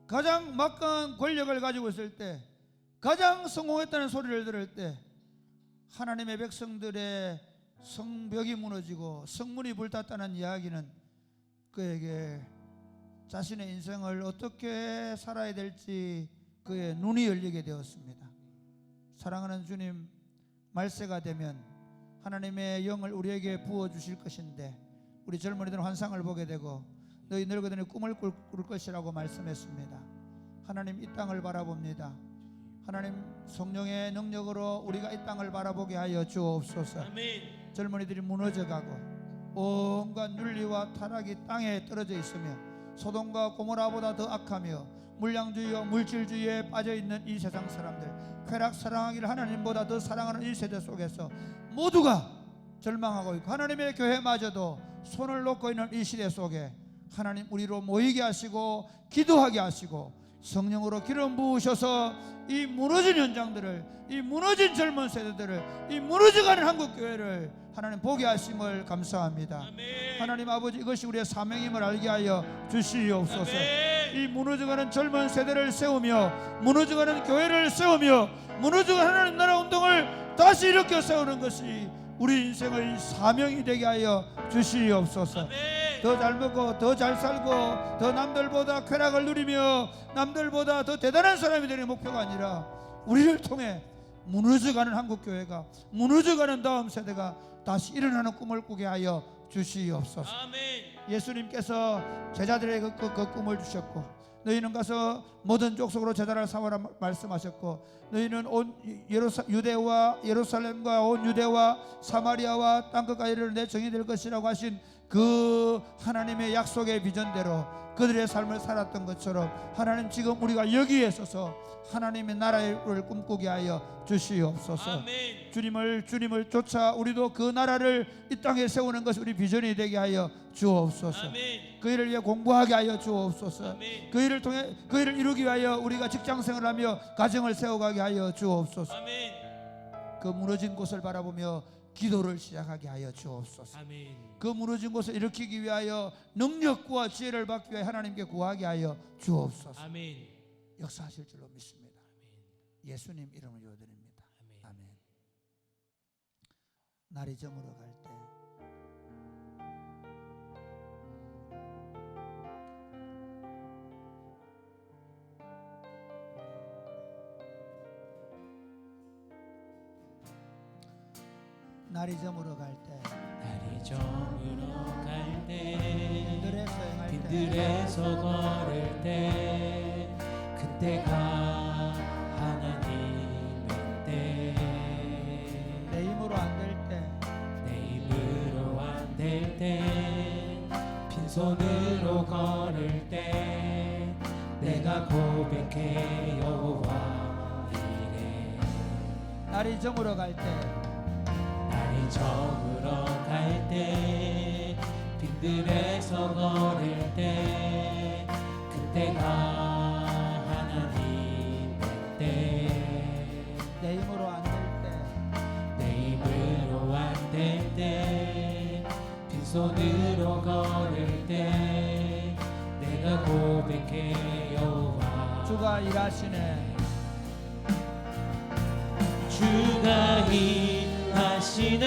가장 막강한 권력을 가지고 있을 때, 가장 성공했다는 소리를 들을 때 하나님의 백성들의 성벽이 무너지고 성문이 불탔다는 이야기는 그에게 자신의 인생을 어떻게 살아야 될지 그의 눈이 열리게 되었습니다. 사랑하는 주님, 말세가 되면 하나님의 영을 우리에게 부어주실 것인데 우리 젊은이들은 환상을 보게 되고 너희 늙어들이 꿈을 꿀 것이라고 말씀했습니다. 하나님, 이 땅을 바라봅니다. 하나님, 성령의 능력으로 우리가 이 땅을 바라보게 하여 주옵소서. 아멘. 젊은이들이 무너져가고 온갖 윤리와 타락이 땅에 떨어져 있으며 소돔과 고모라보다 더 악하며 물량주의와 물질주의에 빠져있는 이 세상 사람들, 쾌락 사랑하기를 하나님보다 더 사랑하는 이 세대 속에서 모두가 절망하고 있고 하나님의 교회마저도 손을 놓고 있는 이 시대 속에 하나님, 우리로 모이게 하시고 기도하게 하시고 성령으로 기름 부으셔서 이 무너진 현장들을, 이 무너진 젊은 세대들을, 이 무너져가는 한국교회를 하나님 보게 하심을 감사합니다. 아멘. 하나님 아버지, 이것이 우리의 사명임을 알게 하여 주시옵소서. 아멘. 이 무너져가는 젊은 세대를 세우며 무너져가는 교회를 세우며 무너져가는 하나님 나라 운동을 다시 일으켜 세우는 것이 우리 인생의 사명이 되게 하여 주시옵소서. 아멘. 더 잘 먹고 더 잘 살고 더 남들보다 쾌락을 누리며 남들보다 더 대단한 사람이 되는 목표가 아니라 우리를 통해 무너져가는 한국교회가, 무너져가는 다음 세대가 다시 일어나는 꿈을 꾸게 하여 주시옵소서. 아멘. 예수님께서 제자들에게 그 꿈을 주셨고 너희는 가서 모든 족속으로 제자를 삼으라 말씀하셨고 너희는 온 유대와 예루살렘과 온 유대와 사마리아와 땅끝까지 이르러 내 정이 될 것이라고 하신 그 하나님의 약속의 비전대로 그들의 삶을 살았던 것처럼 하나님, 지금 우리가 여기에 서서 하나님의 나라를 꿈꾸게 하여 주시옵소서. 아멘. 주님을 쫓아 우리도 그 나라를 이 땅에 세우는 것이 우리 비전이 되게 하여 주옵소서. 아멘. 그 일을 위해 공부하게 하여 주옵소서. 아멘. 그 일을 통해 그 일을 이루기 위하여 우리가 직장생활하며 가정을 세워가게 하여 주옵소서. 아멘. 그 무너진 곳을 바라보며 기도를 시작하게 하여 주옵소서. 아멘. 그 무너진 곳을 일으키기 위하여 능력과 지혜를 받기 위해 하나님께 구하게 하여 주옵소서. 아멘. 역사하실 줄로 믿습니다. 예수님 이름을 기도드립니다. 아멘. 아멘. 날이 저물어 갈 때 날이 저물어 갈 때 날이 저물어 갈 때 빈들에서 행할 때 빈들에서 걸을 때 그때가 하나님의 때 내 힘으로 안 될 때 내 힘으로 안 될 때 빈손으로 걸을 때 내가 고백해 여호와 이래 날이 저물어 갈 때 날이 저물어 갈 때 빈들에서 걸을 때 그때가 하나님의 때 내 힘으로 안 될 때 내 힘으로 안 될 때 빈손으로 걸을 때 내가 고백해 여호와 주가 일하시네. 주가 일하시네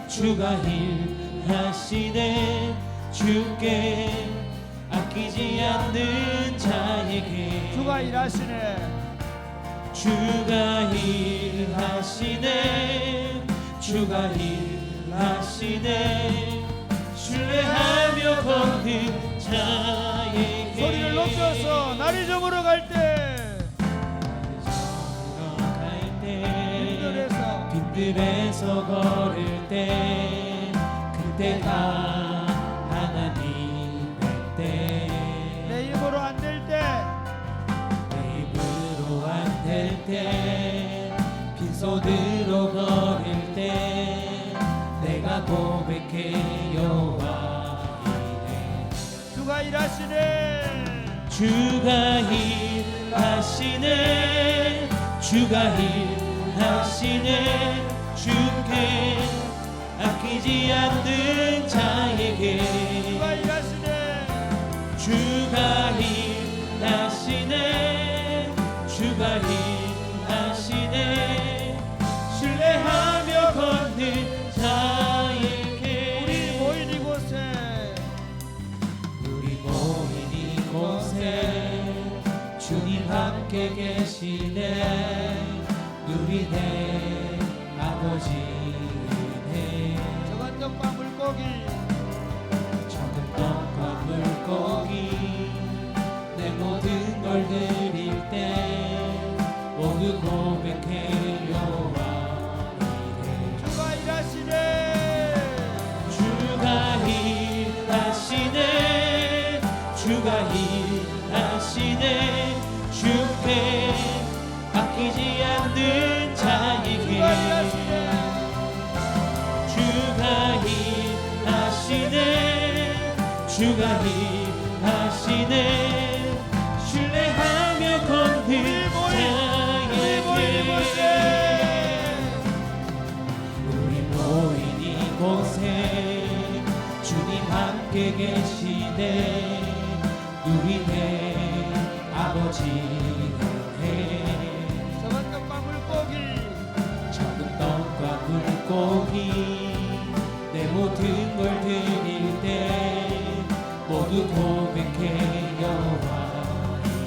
주가 일하시네 주께 아끼지 않는 자에게 주가 일하시네. 주가 일하시네 주가 일하시네 신뢰하며 걷는 자에게 소리를 높여서 날이 저물어 갈 때 빈들에서 빈들에서 걸을 때 그때가 하나님의 때 내 힘으로 안 될 때 내 힘으로 안 될 때 빈손으로 걸을 때 내가 고백해 여호와 이래 주가 일하시네. 주가 일하시네 주가 일하시네 주께 아끼지 않는 자에게 주가 일하시네. 주가 일하시네 주가 일하시네 신뢰하며 걷는 자에게 우리 모인 이곳에 우리 모인 이곳에 주님 함께 계시네 누리네 아버지네 적은 떡과 물고기 적은 떡과 물고기 내 모든 걸 드릴 때 모두 고백해 여호와 이래 주가 일하시네. 주가 일하시네 주가 일하시네 주께 아끼지 않는 자에게 주가 일하시네. 주가 일하시네 주가 일하시네 신뢰하며 걷는 자에게 우리 모인 이곳에 주님 함께 계시네 누리네 아버지네 적은 떡과 물고기 적은 떡과 물고기 내 모든 걸 드릴 때 모두 고백해 여호와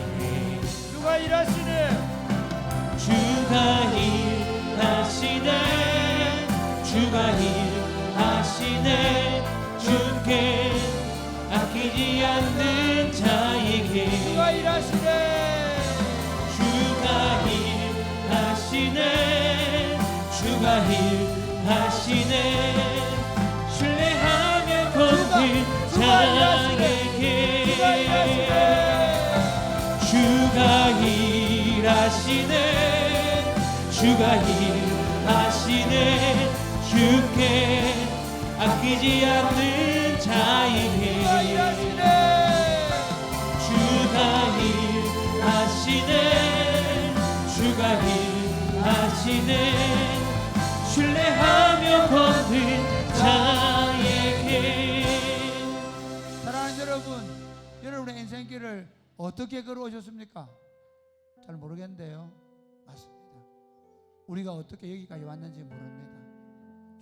이래 주가 일하시네. 주가 일하시네 주가 일하시네 주께 아끼지 않는 자에게 주가 일하시네. 주가 일하시네 주가 일하시네 신뢰하며 걷는 자에게 주가 일하시네 주가 일하시네 주께 아끼지 않는 자에게 주가 일하시네 주가 일하시네 신뢰하며 걷는 자에게 사랑하는 여러분, 여러분의 인생길을 어떻게 걸어오셨습니까? 잘 모르겠는데요. 맞습니다. 우리가 어떻게 여기까지 왔는지 모릅니다.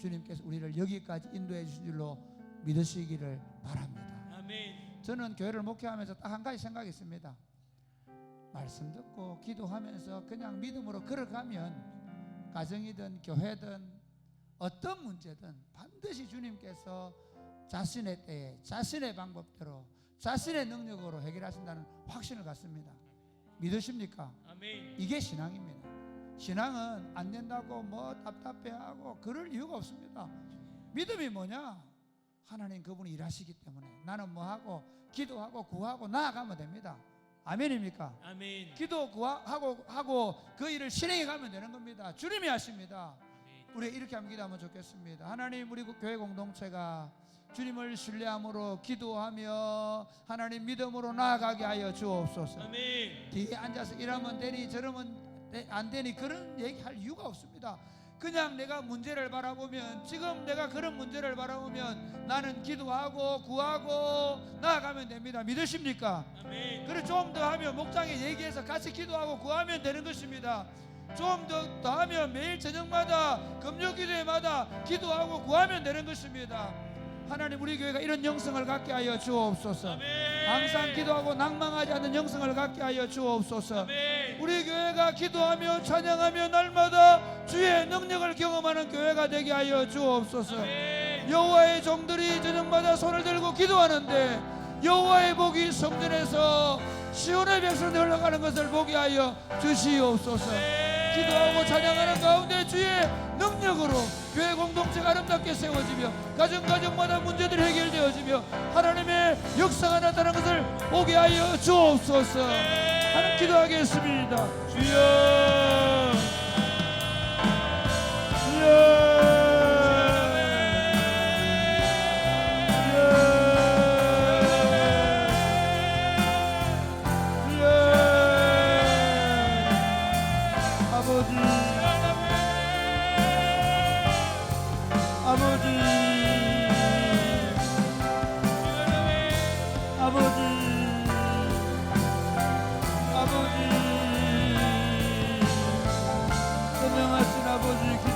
주님께서 우리를 여기까지 인도해 주신 줄로 믿으시기를 바랍니다. 아멘. 저는 교회를 목회하면서 딱 한 가지 생각이 있습니다. 말씀 듣고 기도하면서 그냥 믿음으로 걸어가면 가정이든 교회든 어떤 문제든 반드시 주님께서 자신의 때에 자신의 방법대로 자신의 능력으로 해결하신다는 확신을 갖습니다. 믿으십니까? 아멘. 이게 신앙입니다. 신앙은 안 된다고 뭐 답답해하고 그럴 이유가 없습니다. 믿음이 뭐냐? 하나님 그분이 일하시기 때문에 나는 뭐하고 기도하고 구하고 나아가면 됩니다. 아멘입니까? 아멘. 기도 구하고 그 일을 실행해 가면 되는 겁니다. 주님이 하십니다. 우리 이렇게 한번 기도하면 좋겠습니다. 하나님, 우리 교회 공동체가 주님을 신뢰함으로 기도하며 하나님 믿음으로 나아가게 하여 주옵소서. 아멘. 뒤에 앉아서 이러면 되니 저러면 안 되니 그런 얘기할 이유가 없습니다. 그냥 내가 문제를 바라보면, 지금 내가 그런 문제를 바라보면 나는 기도하고 구하고 나아가면 됩니다. 믿으십니까? 아멘. 그리고 좀 더 하면 목장에 얘기해서 같이 기도하고 구하면 되는 것입니다. 좀 더 하면 매일 저녁마다 금요기도회마다 기도하고 구하면 되는 것입니다. 하나님, 우리 교회가 이런 영성을 갖게 하여 주옵소서. 아멘. 항상 기도하고 낭망하지 않는 영성을 갖게 하여 주옵소서. 아멘. 우리 교회가 기도하며 찬양하며 날마다 주의 능력을 경험하는 교회가 되게 하여 주옵소서. 아멘. 여호와의 종들이 저녁마다 손을 들고 기도하는데 여호와의 복이 성전에서 시온의 백성들 흘러가는 것을 보게 하여 주시옵소서. 기도하고 찬양하는 가운데 주의 능력으로 교회 공동체가 아름답게 세워지며 가정마다 문제들이 해결되어지며 하나님의 역사가 나타나는 것을 보게 하여 주옵소서. 하나님, 기도하겠습니다. 주여, 주여.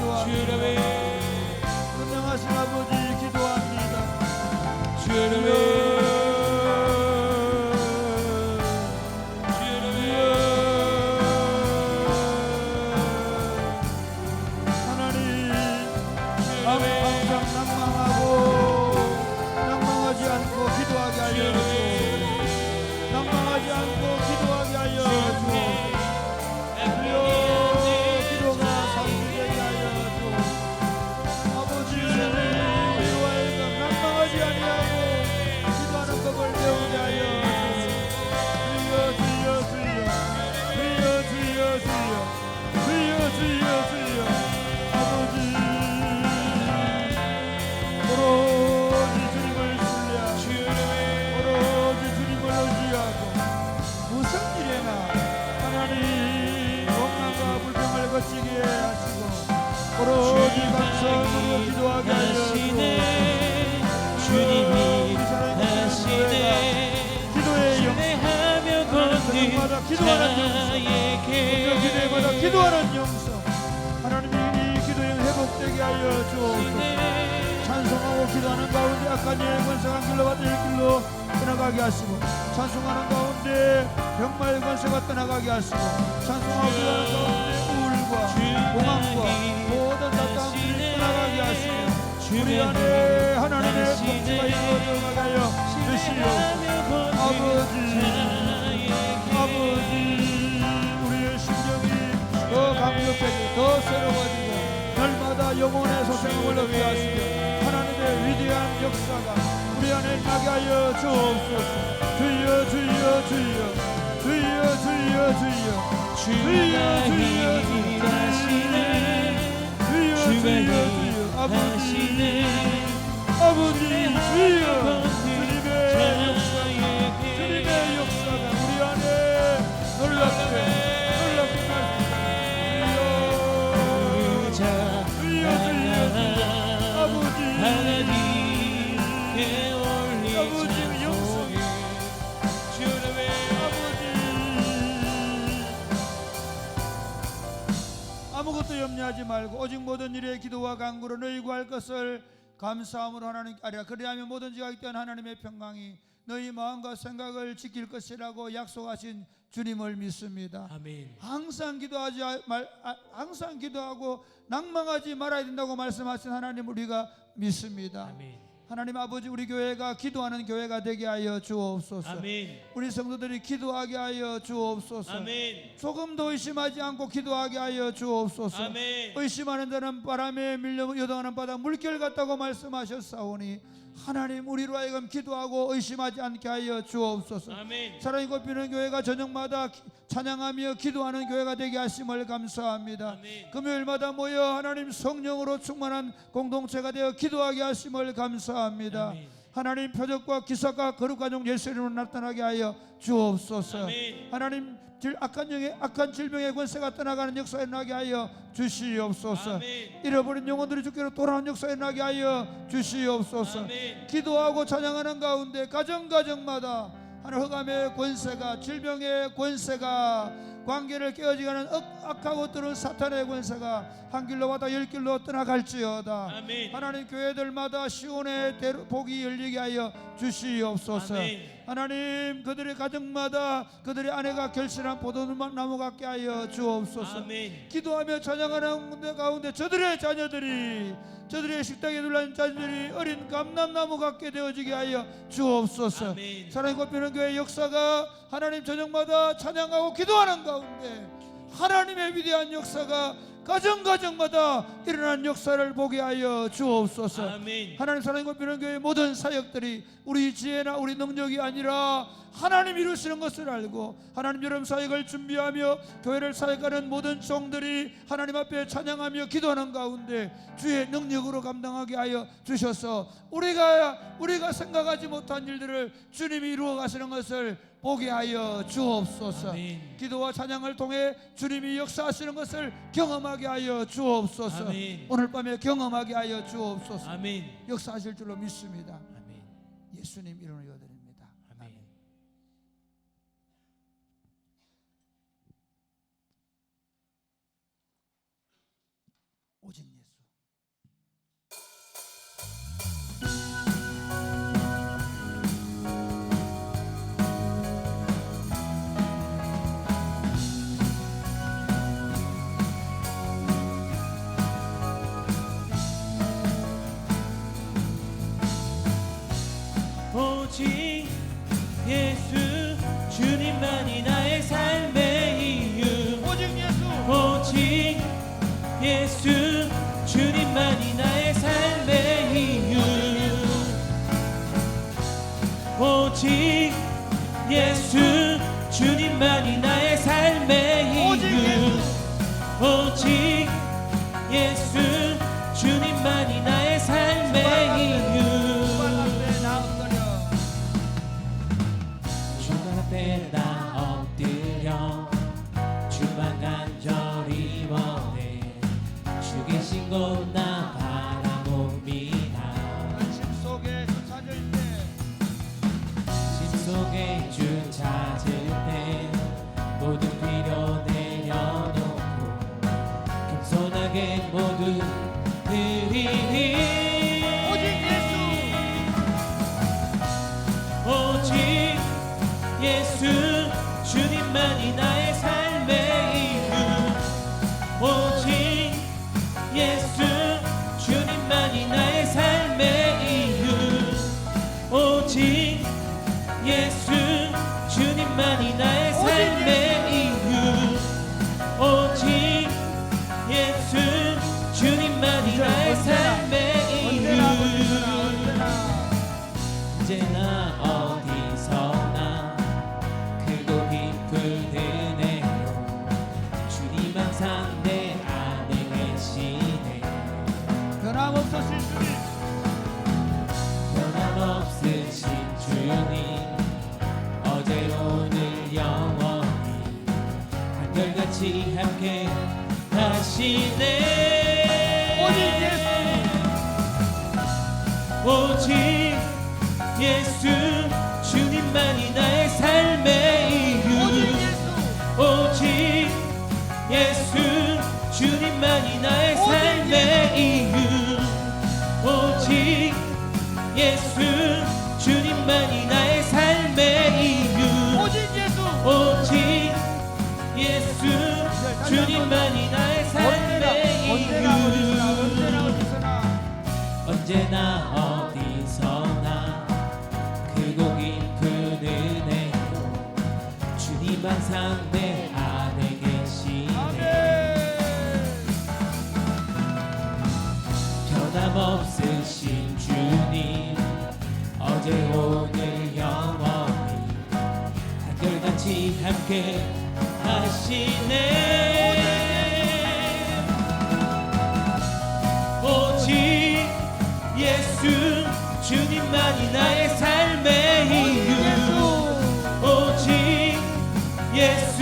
기도합니다. 선명하신 아버지 기도합니다. 하나님 항상 낭망하지 않고 기도하게 하여 주옵소서. 낭망하지 않고 기도하게 하여 주옵소서. 기도가 상주되게 하여 주옵소서. 아버지 우리로 하여금 낭망하지 아니하고 기도하는 법을 배우게 하여 주옵소서. 주여 주여 주여 주여 주여 주여 아버지 오로지 주님을 신뢰하고 오로지 주님을 의지하고 무슨 일에나 하나님 원망과 불평을 거치게 하시고 오로지 감사함으로 기도하게 하여 주님이 하시네 기도의 하며 저녁마다 기도하는 영성 기도마다 기도하는 영성 하나님이 이 기도의 회복되게 하여 주옵소서. 찬송하고 기도하는 가운데 악한 영의 권세가 길로 받을 길로 떠나가게 하시고 찬송하는 가운데 병마의 권세가 떠나가게 하시고 찬송하고 기도하는 가운데 우울과 공황과 모든 답답함들이 떠나가게 하시고 우리 안에 하나님의 통치가 이루어져가게 하여 주시옵소서. 아버지 우리의 심령이 더 강력해지고 더 새로워지고 날마다 영혼의 소생을 얻게 하시며 하나님의 위대한 역사가 우리 안에 나게 하여 주옵소서. 주여 주여 주여 주여 주여 주여 주여 주여 주여 주여 아버지 주여 주님의 역사가 우리 안에 놀랍게 아무것도 염려하지 말고 오직 모든 일에 기도와 간구로 너희 구할 것을 감사함으로 하나님께 아뢰라. 그리하면 뭐든지 하기 때문에 하나님의 평강이 너희 마음과 생각을 지킬 것이라고 약속하신 주님을 믿습니다. 아멘. 항상 기도하고 낭망하지 말아야 된다고 말씀하신 하나님 우리가 믿습니다. 아멘. 하나님 아버지 우리 교회가 기도하는 교회가 되게 하여 주옵소서. 아멘. 우리 성도들이 기도하게 하여 주옵소서. 아멘. 조금도 의심하지 않고 기도하게 하여 주옵소서. 아멘. 의심하는 자는 바람에 밀려 요동하는 바다 물결 같다고 말씀하셨사오니 하나님 우리로 하여금 기도하고 의심하지 않게 하여 주옵소서. 아멘. 사랑이 곱비는 교회가 저녁마다 찬양하며 기도하는 교회가 되게 하심을 감사합니다. 아멘. 금요일마다 모여 하나님 성령으로 충만한 공동체가 되어 기도하게 하심을 감사합니다. 아멘. 하나님 표적과 기사가 거룩한 종 예수 이름으로 나타나게 하여 주옵소서. 아멘. 하나님 악한 질병의 권세가 떠나가는 역사에 나게 하여 주시옵소서. 아멘. 잃어버린 영혼들이 주께로 돌아오는 역사에 나게 하여 주시옵소서. 아멘. 기도하고 찬양하는 가운데 가정마다 하나님 흑암의 권세가 질병의 권세가 관계를 깨어지게 하는 악하고 뜨는 사탄의 권세가 한 길로 와다 열 길로 떠나갈지어다. 아멘. 하나님 교회들마다 시온의 복이 열리게 하여 주시옵소서. 아멘. 하나님 그들의 가정마다 그들의 아내가 결실한 포도나무 같게 하여 주옵소서. 아멘. 기도하며 찬양하는 가운데 저들의 자녀들이 저들의 식탁에 둘러앉은 자녀들이 어린 감람나무 같게 되어지게 하여 주옵소서. 아멘. 사랑이 곱히는 교회 역사가 하나님 저녁마다 찬양하고 기도하는 가운데 하나님의 위대한 역사가 가정마다 일어난 역사를 보게 하여 주옵소서. 아멘. 하나님 사랑이 곱히는 교회 모든 사역들이 우리 지혜나 우리 능력이 아니라 하나님 이루시는 것을 알고 하나님 여름 사역을 준비하며 교회를 사역하는 모든 종들이 하나님 앞에 찬양하며 기도하는 가운데 주의 능력으로 감당하게 하여 주셔서 우리가 생각하지 못한 일들을 주님이 이루어 가시는 것을 보게 하여 주옵소서. 아멘. 기도와 찬양을 통해 주님이 역사하시는 것을 경험하게 하여 주옵소서. 아멘. 오늘 밤에 경험하게 하여 주옵소서. 아멘. 역사하실 줄로 믿습니다. 아멘. 예수님 이름으로 기도드립니다. 아멘. 오직 예수. 오직 예수 주님만이 나의 삶의 이유. 오직 예수. 오직 예수 주님만이 나의 삶의 이유. 오직 예수 주님만이 나의 삶의 이유. 오직 예수 주님만이 나의 삶의 이유. 주만 앞에 나 엎드려 주만 간절히 원해. 주 계신 곳 나 바라봅니다. 심 속에 주 찾을 때 심 속에 주 찾을 때 모든 필요 내려놓고 겸손하게 모두 드리니. 오직 예수 주님만이 나의 삶의 이유. 오직 예수 주님만이 나의 삶의 이유. 오직 예수 주님만이 나의 삶의 이유. 오직 예수 주님만이 나의 삶의 이유. 언제나 어디서나 크고 깊은 은혜로 주님 항상 내 안에 계시네. 변함없으신 주님, 변함없으신 주님 어제 오늘 영원히 한결같이 함께 하시네. 오직 예수 주님만이 나의 삶의 이유. 오직 예수 주님만이 나의 삶의 이유. 오직 예수 주님만이 나의 삶의 이유. 오직 예수 주님만이 나의 삶의 이유. 언제나 어디서나 크고 깊은 은혜로 주님 항상 내 안에 계시네. 변함없으신 주님 어제 오늘 영원히 한결같이 함께 하시네. 오직 예수 주님만이 나의 삶의 이유. 오직 예수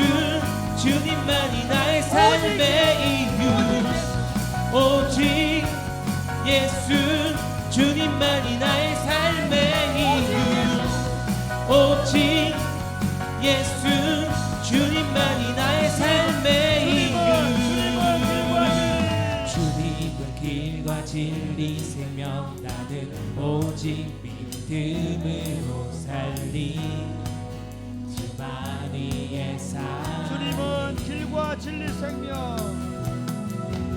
주님만이 나의 삶의 이유. 오직 예수 주님만이 나의 삶의 이유. 오직 예수 주님만이 나의 삶의 이유. 주님은 길과 진리 생명 나는 오직 믿음으로 살리. 주만이 예사. 주님은 길과 진리 생명.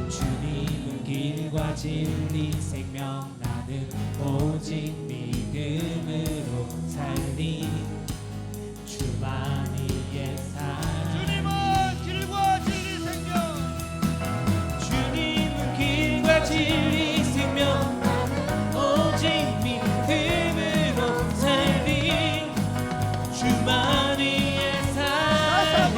주님은 길과 진리 생명 나는 오직 믿음으로 살리. 주만이 예사. 주님은 길과 진리 생명. 주님은 길과 진리 생명 오직 믿음으로 살리. 주만이 예사리.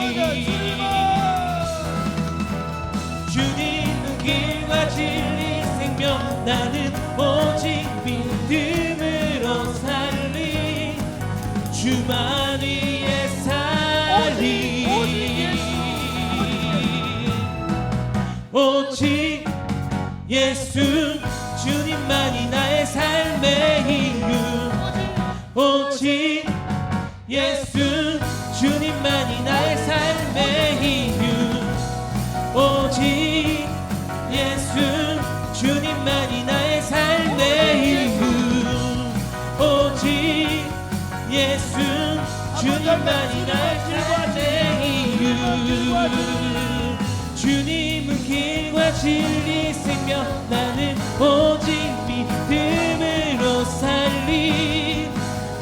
주님은 길과 진리 생명 나는 오직 믿음으로 살리. 주만이 예사리. 오직 예수 주님만이 나의 삶의 이유. 오직 예수 주님만이 나의 삶의 이유. 오직 예수 나만이 날 내 이유 주님은 길과 진리 생명 나는 오직 믿음으로 살리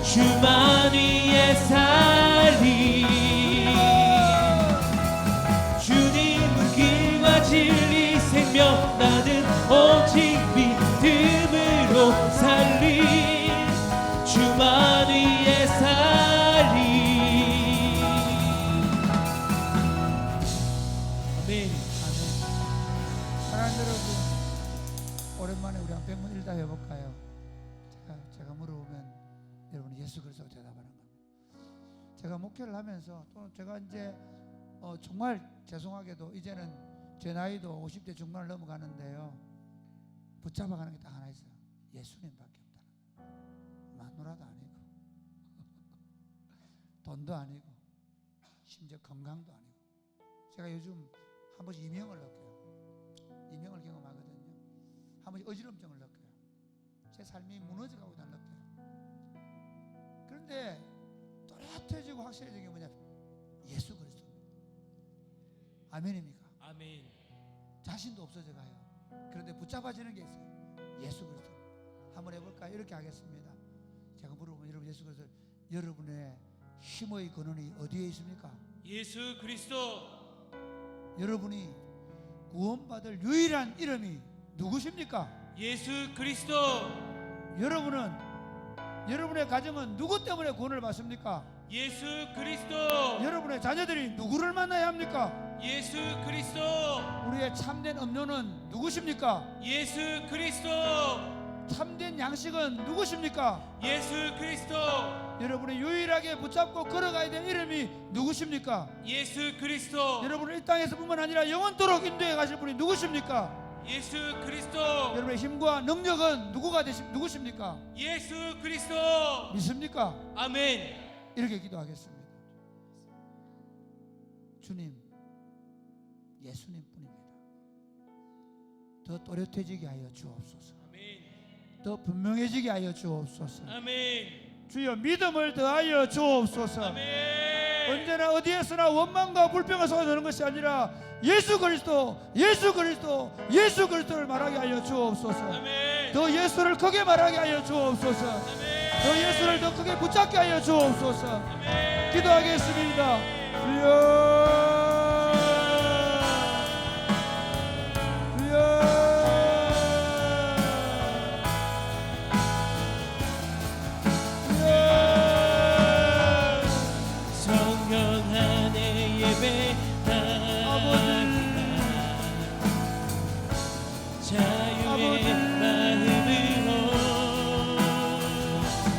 주만 위에 살리 주님은 길과 진리 생명 나는 오직 믿음으로 살리 주만 위에 살리 아멘. 사랑하는 여러분, 오랜만에 우리 한 100번 일다 해볼까요? 제가 물어보면 여러분 예수 그리스도 대답하는 겁니다. 제가 목회를 하면서 또 제가 이제 정말 죄송하게도 이제는 제 나이도 50대 중반을 넘어가는데요, 붙잡아가는 게 딱 하나 있어요. 예수님밖에 없다. 마누라도 아니고 돈도 아니고 심지어 건강도 아니고. 제가 요즘 한 번씩 이명을 느껴요. 이명을 경험하거든요. 한 번씩 어지럼증을 느껴요. 제 삶이 무너져가고 있다는 느껴요. 그런데 또렷해지고 확실해진 게 뭐냐? 예수 그리스도입니다. 아멘입니까? 아멘. 자신도 없어져 가요. 그런데 붙잡아지는 게 있어요. 예수 그리스도. 한번 해볼까요? 이렇게 하겠습니다. 제가 물어보면 여러분 예수 그리스도, 여러분의 힘의 근원이 어디에 있습니까? 예수 그리스도. 여러분이 구원받을 유일한 이름이 누구십니까? 예수 그리스도. 여러분은, 여러분의 가정은 누구 때문에 구원을 받습니까? 예수 그리스도. 여러분의 자녀들이 누구를 만나야 합니까? 예수 그리스도. 우리의 참된 음료는 누구십니까? 예수 그리스도. 참된 양식은 누구십니까? 예수 그리스도. 여러분이 유일하게 붙잡고 걸어가야 될 이름이 누구십니까? 예수 그리스도. 여러분은 이 땅에서뿐만 아니라 영원토록 인도해 가실 분이 누구십니까? 예수 그리스도. 여러분의 힘과 능력은 누구십니까? 예수 그리스도. 믿습니까? 아멘. 이렇게 기도하겠습니다. 주님, 예수님 뿐입니다. 더 또렷해지게 하여 주옵소서. 아멘. 더 분명해지게 하여 주옵소서. 아멘. 주여 믿음을 더하여 주옵소서. 아멘. 언제나 어디에서나 원망과 불평을 쏟아내는 것이 아니라 예수 그리스도, 예수 그리스도, 예수 그리스도를 말하게 하여 주옵소서. 아멘. 더 예수를 크게 말하게 하여 주옵소서. 아멘. 더 예수를 더 크게 붙잡게 하여 주옵소서. 아멘. 기도하겠습니다. 주여, 주여.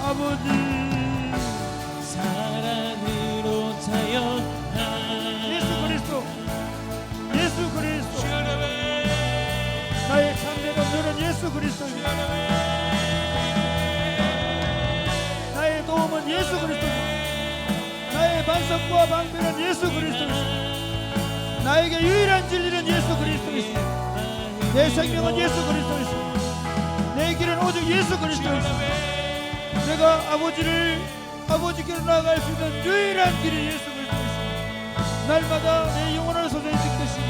아버지, 사랑으로 자연한 예수 그리스도, 예수 그리스도. 나의 참된 음료는 예수 그리스도입니다. 나의 도움은 예수 그리스도입니다. 나의 반석과 방패는 예수 그리스도입니다. 나에게 유일한 진리는 예수 그리스도입니다. 내 생명은 예수 그리스도입니다. 내 길은 오직 예수 그리스도입니다. 내가 아버지께로 나아갈 수 있는 유일한 길이 예수 그리스도이십니다. 날마다 내 영혼을 소생시키시며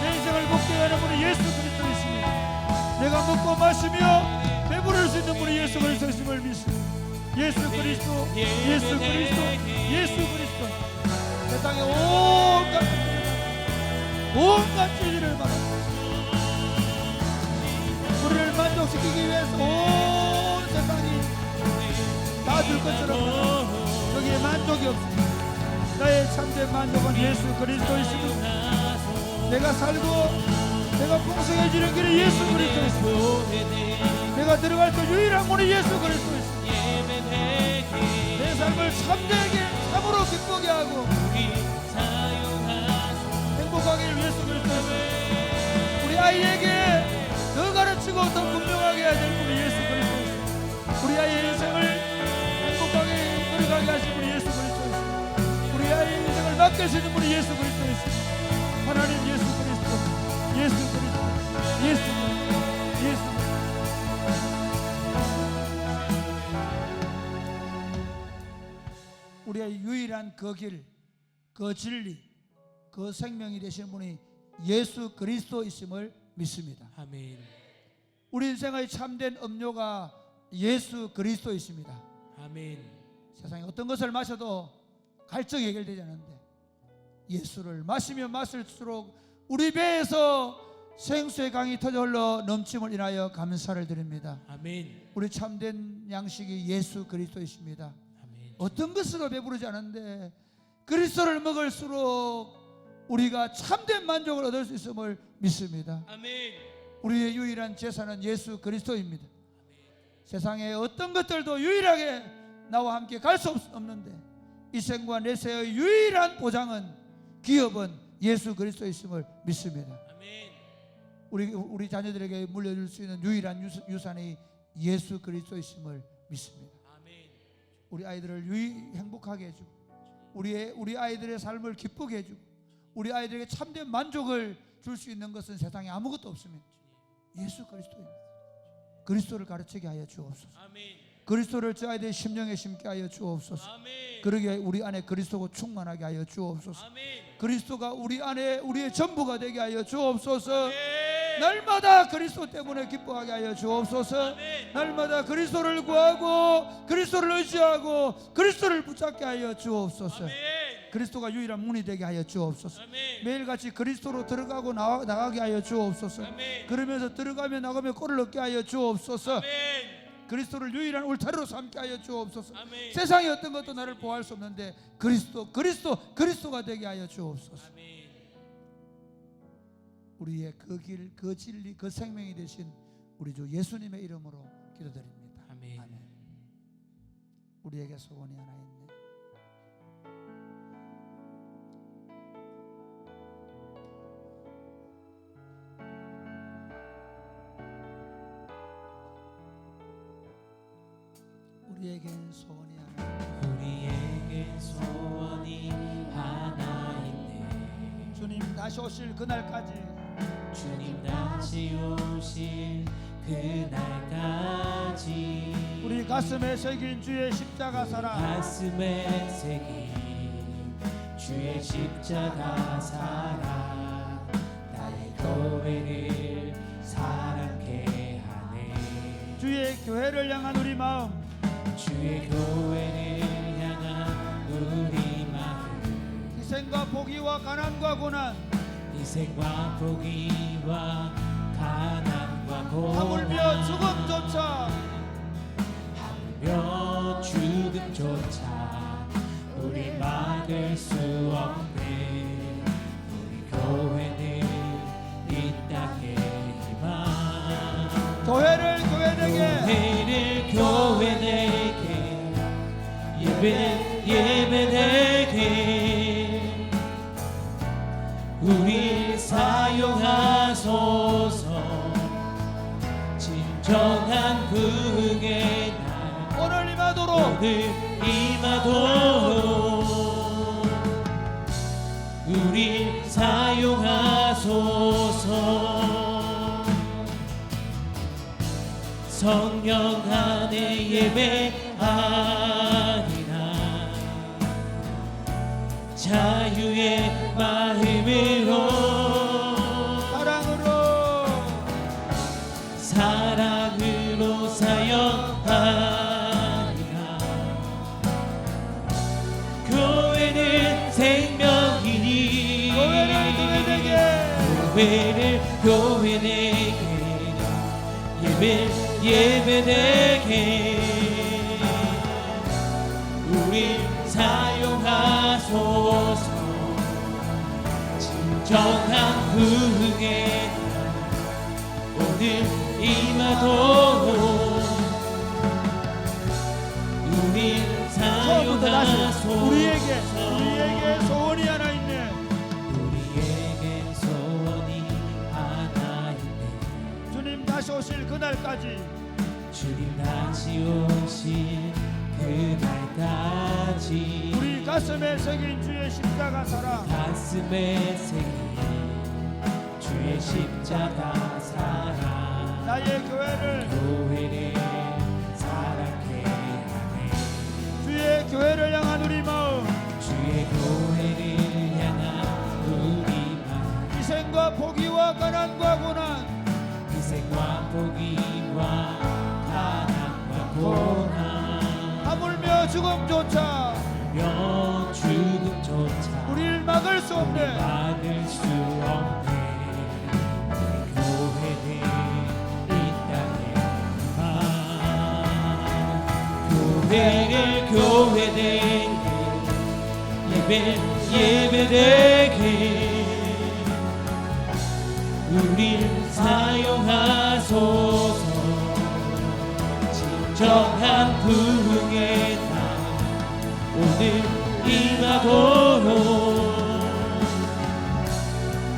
내 인생을 먹게 하는 분이 예수 그리스도이십니다. 내가 먹고 마시며 배부를 수 있는 분이 예수 그리스도이심을 믿습니다. 예수 그리스도, 예수 그리스도, 예수 그리스도. 세상에 온갖 진리를 말합니다. 우리를 만족시키기 위해서 온 세상이 다 줄 것처럼 여기에 만족이 없습니다. 나의 참된 만족은 예수 그리스도이십니다. 내가 살고 내가 풍성해지는 길이 예수 그리스도이십니다. 내가 들어갈 수 유일한 문이 예수 그리스도이십니다. 내 삶을 참되게 참으로 기쁘게 하고 행복하게 할 예수 그리스도이십니다. 우리 아이에게 더 가르치고 더 분명하게 해야 될 분이 예수 그리스도이십니다. 우리 아이의 인생을 들어가게 하신 분이 예수 그리스도이십니다. 우리 아이의 인생을 맡겨주시는 분이 예수 그리스도이십니다. 하나님 예수 그리스도, 예수 그리스도, 예수 그리스도, 예수 그리스도. 우리의 유일한 그 길, 그 진리, 그 생명이 되신 분이 예수 그리스도이심을 믿습니다. 아멘. 우리 인생의 참된 음료가 예수 그리스도이십니다. 아멘. 세상에 어떤 것을 마셔도 갈증이 해결되지 않는데 예수를 마시면 마실수록 우리 배에서 생수의 강이 터져 흘러 넘침을 인하여 감사를 드립니다. 아멘. 우리 참된 양식이 예수 그리스도이십니다. 아멘. 어떤 것으로 배부르지 않은데 그리스도를 먹을수록 우리가 참된 만족을 얻을 수 있음을 믿습니다. 아멘. 우리의 유일한 재산은 예수 그리스도입니다. 세상에 어떤 것들도 유일하게 나와 함께 갈 수 없는데 이 생과 내세의 유일한 보장은 기업은 예수 그리스도이심을 믿습니다. 아멘. 우리 자녀들에게 물려줄 수 있는 유일한 유산이 예수 그리스도이심을 믿습니다. 아멘. 우리 아이들을 행복하게 해주고 우리 아이들의 삶을 기쁘게 해주고 우리 아이들에게 참된 만족을 줄 수 있는 것은 세상에 아무것도 없습니다. 예수 그리스도입니다. 그리스도를 가르치게 하여 주옵소서. 아멘. 그리스도를 저 아이들의 심령에 심게 하여 주옵소서. 아멘. 그러게 우리 안에 그리스도가 충만하게 하여 주옵소서. 아멘. 그리스도가 우리 안에 우리의 전부가 되게 하여 주옵소서. 아멘. 날마다 그리스도 때문에 기뻐하게 하여 주옵소서. 아멘. 날마다 그리스도를 구하고 그리스도를 의지하고 그리스도를 붙잡게 하여 주옵소서. 아멘. 그리스도가 유일한 문이 되게 하여 주옵소서. 아멘. 매일같이 그리스도로 들어가고 나가게 하여 주옵소서. 아멘. 그러면서 들어가며 나가며 꼴을 얻게 하여 주옵소서. 아멘. 그리스도를 유일한 울타리로 삼게 하여 주옵소서. 아멘. 세상의 어떤 것도 나를 보호할 수 없는데 그리스도가 되게 하여 주옵소서. 아멘. 우리의 그 길, 그 진리, 그 생명이 되신 우리 주 예수님의 이름으로 기도드립니다. 아멘. 우리에게 소원이 하나 있네. 우리에겐 소원이 하나. 우리에게 소원이 하나 있네. 주님 다시 오실 그날까지 주님 다시 오실 그날까지 우리 가슴에 새긴 주의 십자가 사랑, 가슴에 새긴 주의 십자가 사랑 나의 교회를 사랑케 하네. 주의 교회를 향한 우리 마음, 주의 교회를 향한 우리 마음, 희생과 포기와 가난과 고난, 희생과 포기와 가난과 고난, 하물며 죽음조차 하물며 죽음조차 우리 막을 수 없네. 우리 교회는 이 땅의 희망, 교회를 교회되게, 교회되게 예배되게 우리 사용하소서. 진정한 그의 날 오늘 임하도록 오늘 임하도록 우리 사용하소서. 성령 안에 예배하리라. 자유의 마음으로 사랑으로 사역하리라. 교회는 생명이니 교회를 교회되게 예배되게 우리 사용하소서. 진정한 그의 오늘 임하도록 우리 사용하소서. 우리에게 소원이 하나 있네. 우리에게 소원이 하나 있네. 주님 다시 오실 그날까지 주님 다시 오실 그날까지 우리 가슴에 새긴 주의 십자가 사랑, 가슴에 새긴 주의 십자가 사랑 나의 교회를 교회를 사랑케 하네. 주의 교회를 향한 우리 마음, 포기와 가난과 고난 하물며 죽음조차 며 죽음조차 우리를 막을 수 없네. 막을 수 없네. 교회는 이 땅에 교회되게 예배되게 우릴 사용하소서. 진정한 부흥의 날 오늘 임하도록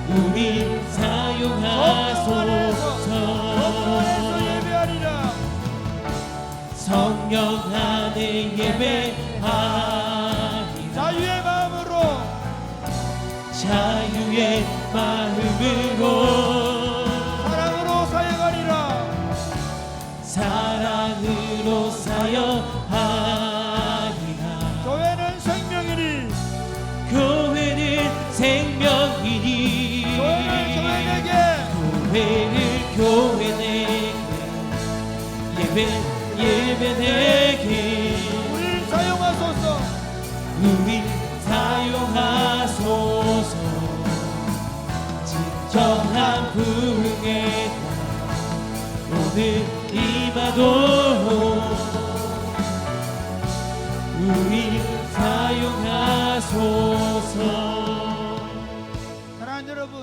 우릴 사용하소서. 예배하리라. 성령 안에 예배하리라. 자유의 마음으로 자유의 마음으로 사랑으로 사역하리라. 사랑으로 사역하리라. 교회는 생명이니 교회는 생명이니 교회는 교회내게 예배되게 우리를 사용하소서. 우리 사용하소서. 진정한 부흥의 날 오늘 임하도록 우리 사용하소서. 사랑하는 여러분,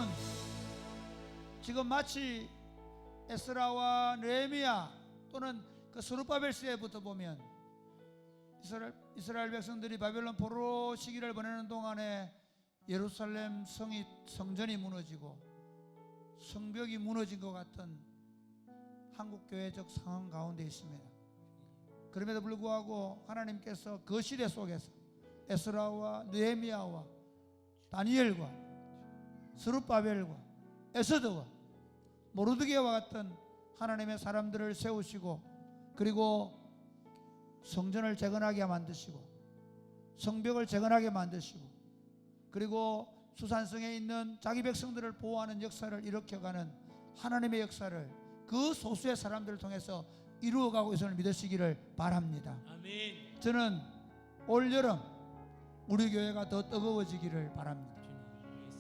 지금 마치 에스라와 느헤미야 또는 그 스룹바벨 시대부터 보면 이스라엘 백성들이 바벨론 포로 시기를 보내는 동안에 예루살렘 성전이 무너지고 성벽이 무너진 것 같은 한국교회적 상황 가운데 있습니다. 그럼에도 불구하고 하나님께서 그 시대 속에서 에스라와 느헤미야와 다니엘과 스룹바벨과 에스더와 모르드게와 같은 하나님의 사람들을 세우시고 그리고 성전을 재건하게 만드시고 성벽을 재건하게 만드시고 그리고 수산성에 있는 자기 백성들을 보호하는 역사를 일으켜가는 하나님의 역사를 그 소수의 사람들을 통해서 이루어가고 있음을 믿으시기를 바랍니다. 아멘. 저는 올여름 우리 교회가 더 뜨거워지기를 바랍니다.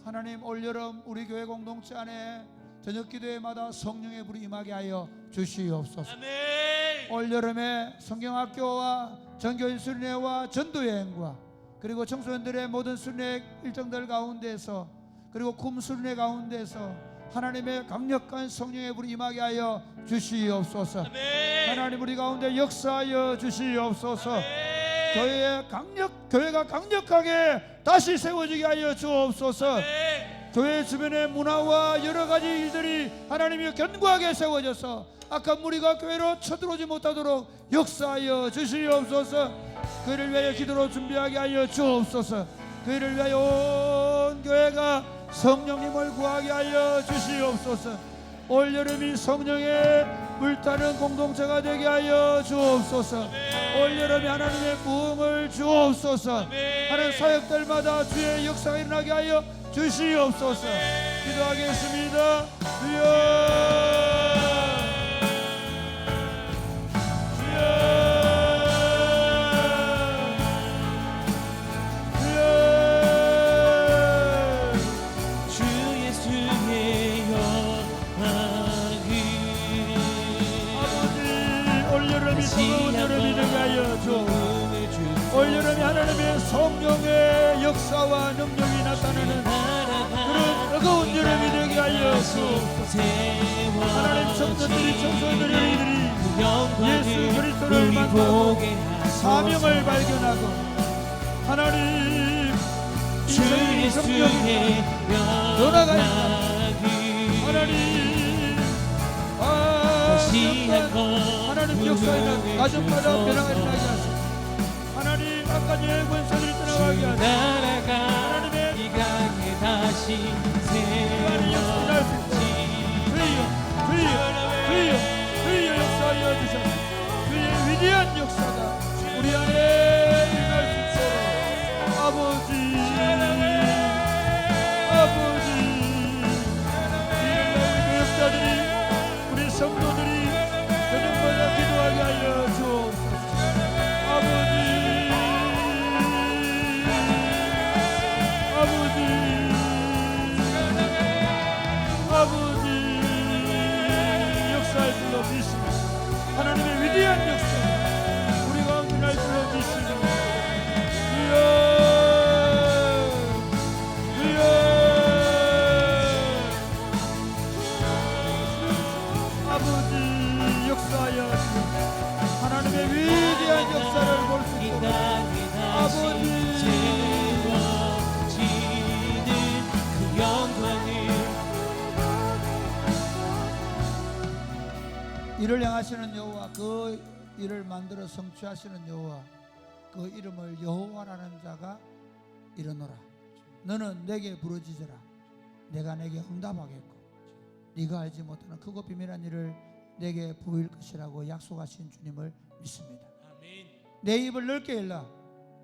하나님, 올여름 우리 교회 공동체 안에 저녁 기도회마다 성령의 불이 임하게 하여 주시옵소서. 아멘. 올여름에 성경학교와 전교인 수련회와 전도여행과 그리고 청소년들의 모든 수련회 일정들 가운데서 그리고 쿰 수련회 가운데서 하나님의 강력한 성령의 불이 임하게 하여 주시옵소서. 아멘. 하나님, 우리 가운데 역사하여 주시옵소서. 아멘. 교회가 강력하게 다시 세워지게 하여 주옵소서. 아멘. 교회 주변의 문화와 여러 가지 일들이 하나님이 견고하게 세워져서 악한 무리가 교회로 쳐들어오지 못하도록 역사하여 주시옵소서. 그를 위하여 기도로 준비하게 하여 주옵소서. 그를 위하여 온 교회가 성령님을 구하게 하여 주시옵소서. 올여름이 성령의 불타는 공동체가 되게 하여 주옵소서. 올여름에 하나님의 부흥을 주옵소서. 하나님, 사역들마다 주의 역사가 일어나게 하여 주시옵소서. 기도하겠습니다. 주여, 주 예수의 영광이 아버지, 올여름이 뜨거운 여름이 되게 하여 주옵소서. 올여름에 하나님의 성령의 역사와 능력이 나타나는 그런 뜨거운 여름이 되게 하여 주옵소서. 하나님, 청년들이 청소년들이 예수 그리스도를 만나고 사명을 발견하고 하나님 주 성령이 예수의 변화가 영광이 하나님 하나님 역사에는 가정마다 변화가 일어나게 하시고 하나님 악한 예 권세들이 떠나가게 하시고 하나님의 이 강에 다시 세워지 주여 역사하여 주셔서 주의 위대한 역사가 우리 안에 일어날 수 있도록 아버지 우리 교역자들이 우리 성도들이 아버지 역사하여 주옵소서. 하나님의 위대한 역사를 볼 수 있도록 아버지 그 영광을 이를 향하시는 여호와, 그 일을 만들어 성취하시는 여호와, 그 이름을 여호와라는 자가 이르노라. 너는 내게 부르짖으라. 내가 내게 응답하겠고 네가 알지 못하는 크고 비밀한 일을 내게 보일 것이라고 약속하신 주님을 믿습니다. 아멘. 내 입을 넓게 열라.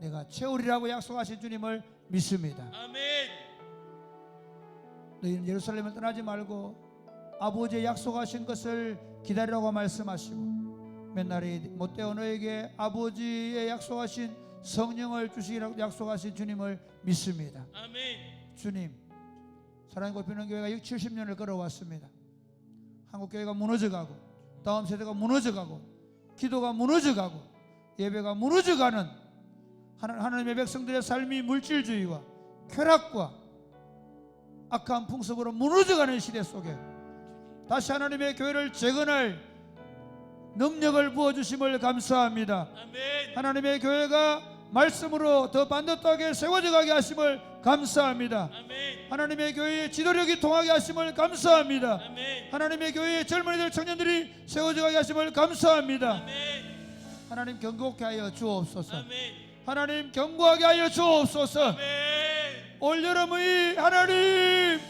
내가 채우리라고 약속하신 주님을 믿습니다. 아멘. 너희는 예루살렘을 떠나지 말고 아버지의 약속하신 것을 기다리라고 말씀하시고 맨날이 못되어 너에게 아버지의 약속하신 성령을 주시기라고 약속하신 주님을 믿습니다. 아멘. 주님, 사랑의 꽃피는 교회가 70년을 걸어왔습니다. 한국 교회가 무너져가고 다음 세대가 무너져가고 기도가 무너져가고 예배가 무너져가는 하나님의 백성들의 삶이 물질주의와 쾌락과 악한 풍습으로 무너져가는 시대 속에 다시 하나님의 교회를 재건할 능력을 부어주심을 감사합니다. 아멘. 하나님의 교회가 말씀으로 더 반듯하게 세워져 가게 하심을 감사합니다. 아멘. 하나님의 교회의 지도력이 통하게 하심을 감사합니다. 아멘. 하나님의 교회의 젊은이들 청년들이 세워져 가게 하심을 감사합니다. 아멘. 하나님 경고케 하여 주옵소서. 아멘. 하나님 경고하게 하여 주옵소서. 아멘. 올여름의 하나님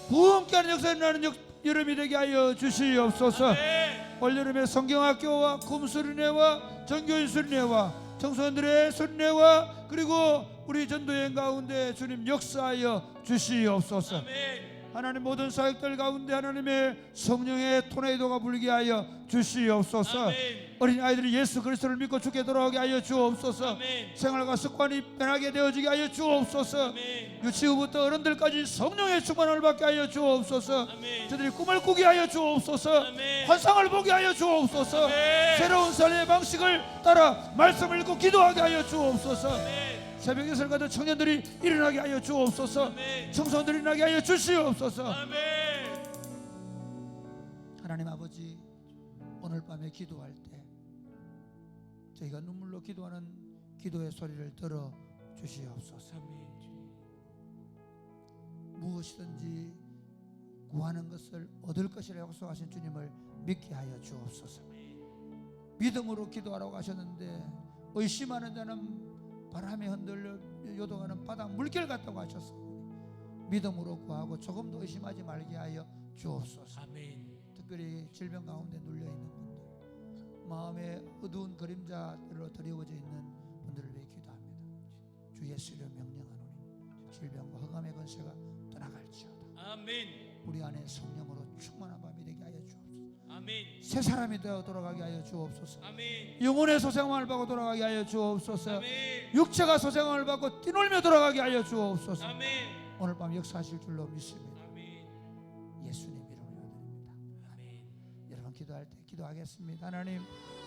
부흥케 하는 역사에 나는 여름이 되게 하여 주시옵소서. 아멘. 올여름에 성경학교와 쿰수련회와 전교인 수련회와 청소년들의 수련회와 그리고 우리 전도여행 가운데 주님 역사하여 주시옵소서. 아멘. 하나님 모든 사역들 가운데 하나님의 성령의 토네이도가 불게 하여 주시옵소서. 아멘. 어린 아이들이 예수 그리스도를 믿고 주께 돌아오게 하여 주옵소서. 아멘. 생활과 습관이 변하게 되어지게 하여 주옵소서. 아멘. 유치부부터 어른들까지 성령의 충만을 받게 하여 주옵소서. 아멘. 저들이 꿈을 꾸게 하여 주옵소서. 아멘. 환상을 보게 하여 주옵소서. 아멘. 새로운 삶의 방식을 따라 말씀을 읽고 기도하게 하여 주옵소서. 아멘. 새벽 예설 같은 청년들이 일어나게 하여 주옵소서. 아멘. 청소년들이 일어나게 하여 주시옵소서. 아멘. 하나님 아버지, 오늘 밤에 기도할 때 저희가 눈물로 기도하는 기도의 소리를 들어 주시옵소서. 무엇이든지 구하는 것을 얻을 것이라 약속하신 주님을 믿게 하여 주옵소서. 믿음으로 기도하라고 하셨는데 의심하는 자는 바람에 흔들려 요동하는 바다 물결 같다고 하셨습니다. 믿음으로 구하고 조금도 의심하지 말게 하여 주옵소서. 아멘. 특별히 질병 가운데 눌려있는 분들, 마음에 어두운 그림자로 드리워져 있는 분들을 위해 기도합니다. 주 예수를 명령하노니 질병과 흑암의 권세가 떠나갈지어다. 아멘. 우리 안에 성령으로 충만한 밤이 되게 하여 주옵소서. 아멘. 새 사람이 되어 돌아가게 하여 주옵소서. 아멘. 영혼의 소생함을 받고 돌아가게 하여 주옵소서. 아멘. 육체가 소생함을 받고 뛰놀며 돌아가게 하여 주옵소서. 아멘. 오늘 밤 역사하실 줄로 믿습니다. 아멘. 예수님 이름으로 드립니다. 아멘. 여러분 기도할 때 기도하겠습니다. 하나님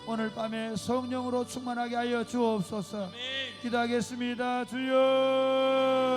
오늘 밤에 성령으로 충만하게 하여 주옵소서. 아멘. 기도하겠습니다. 주여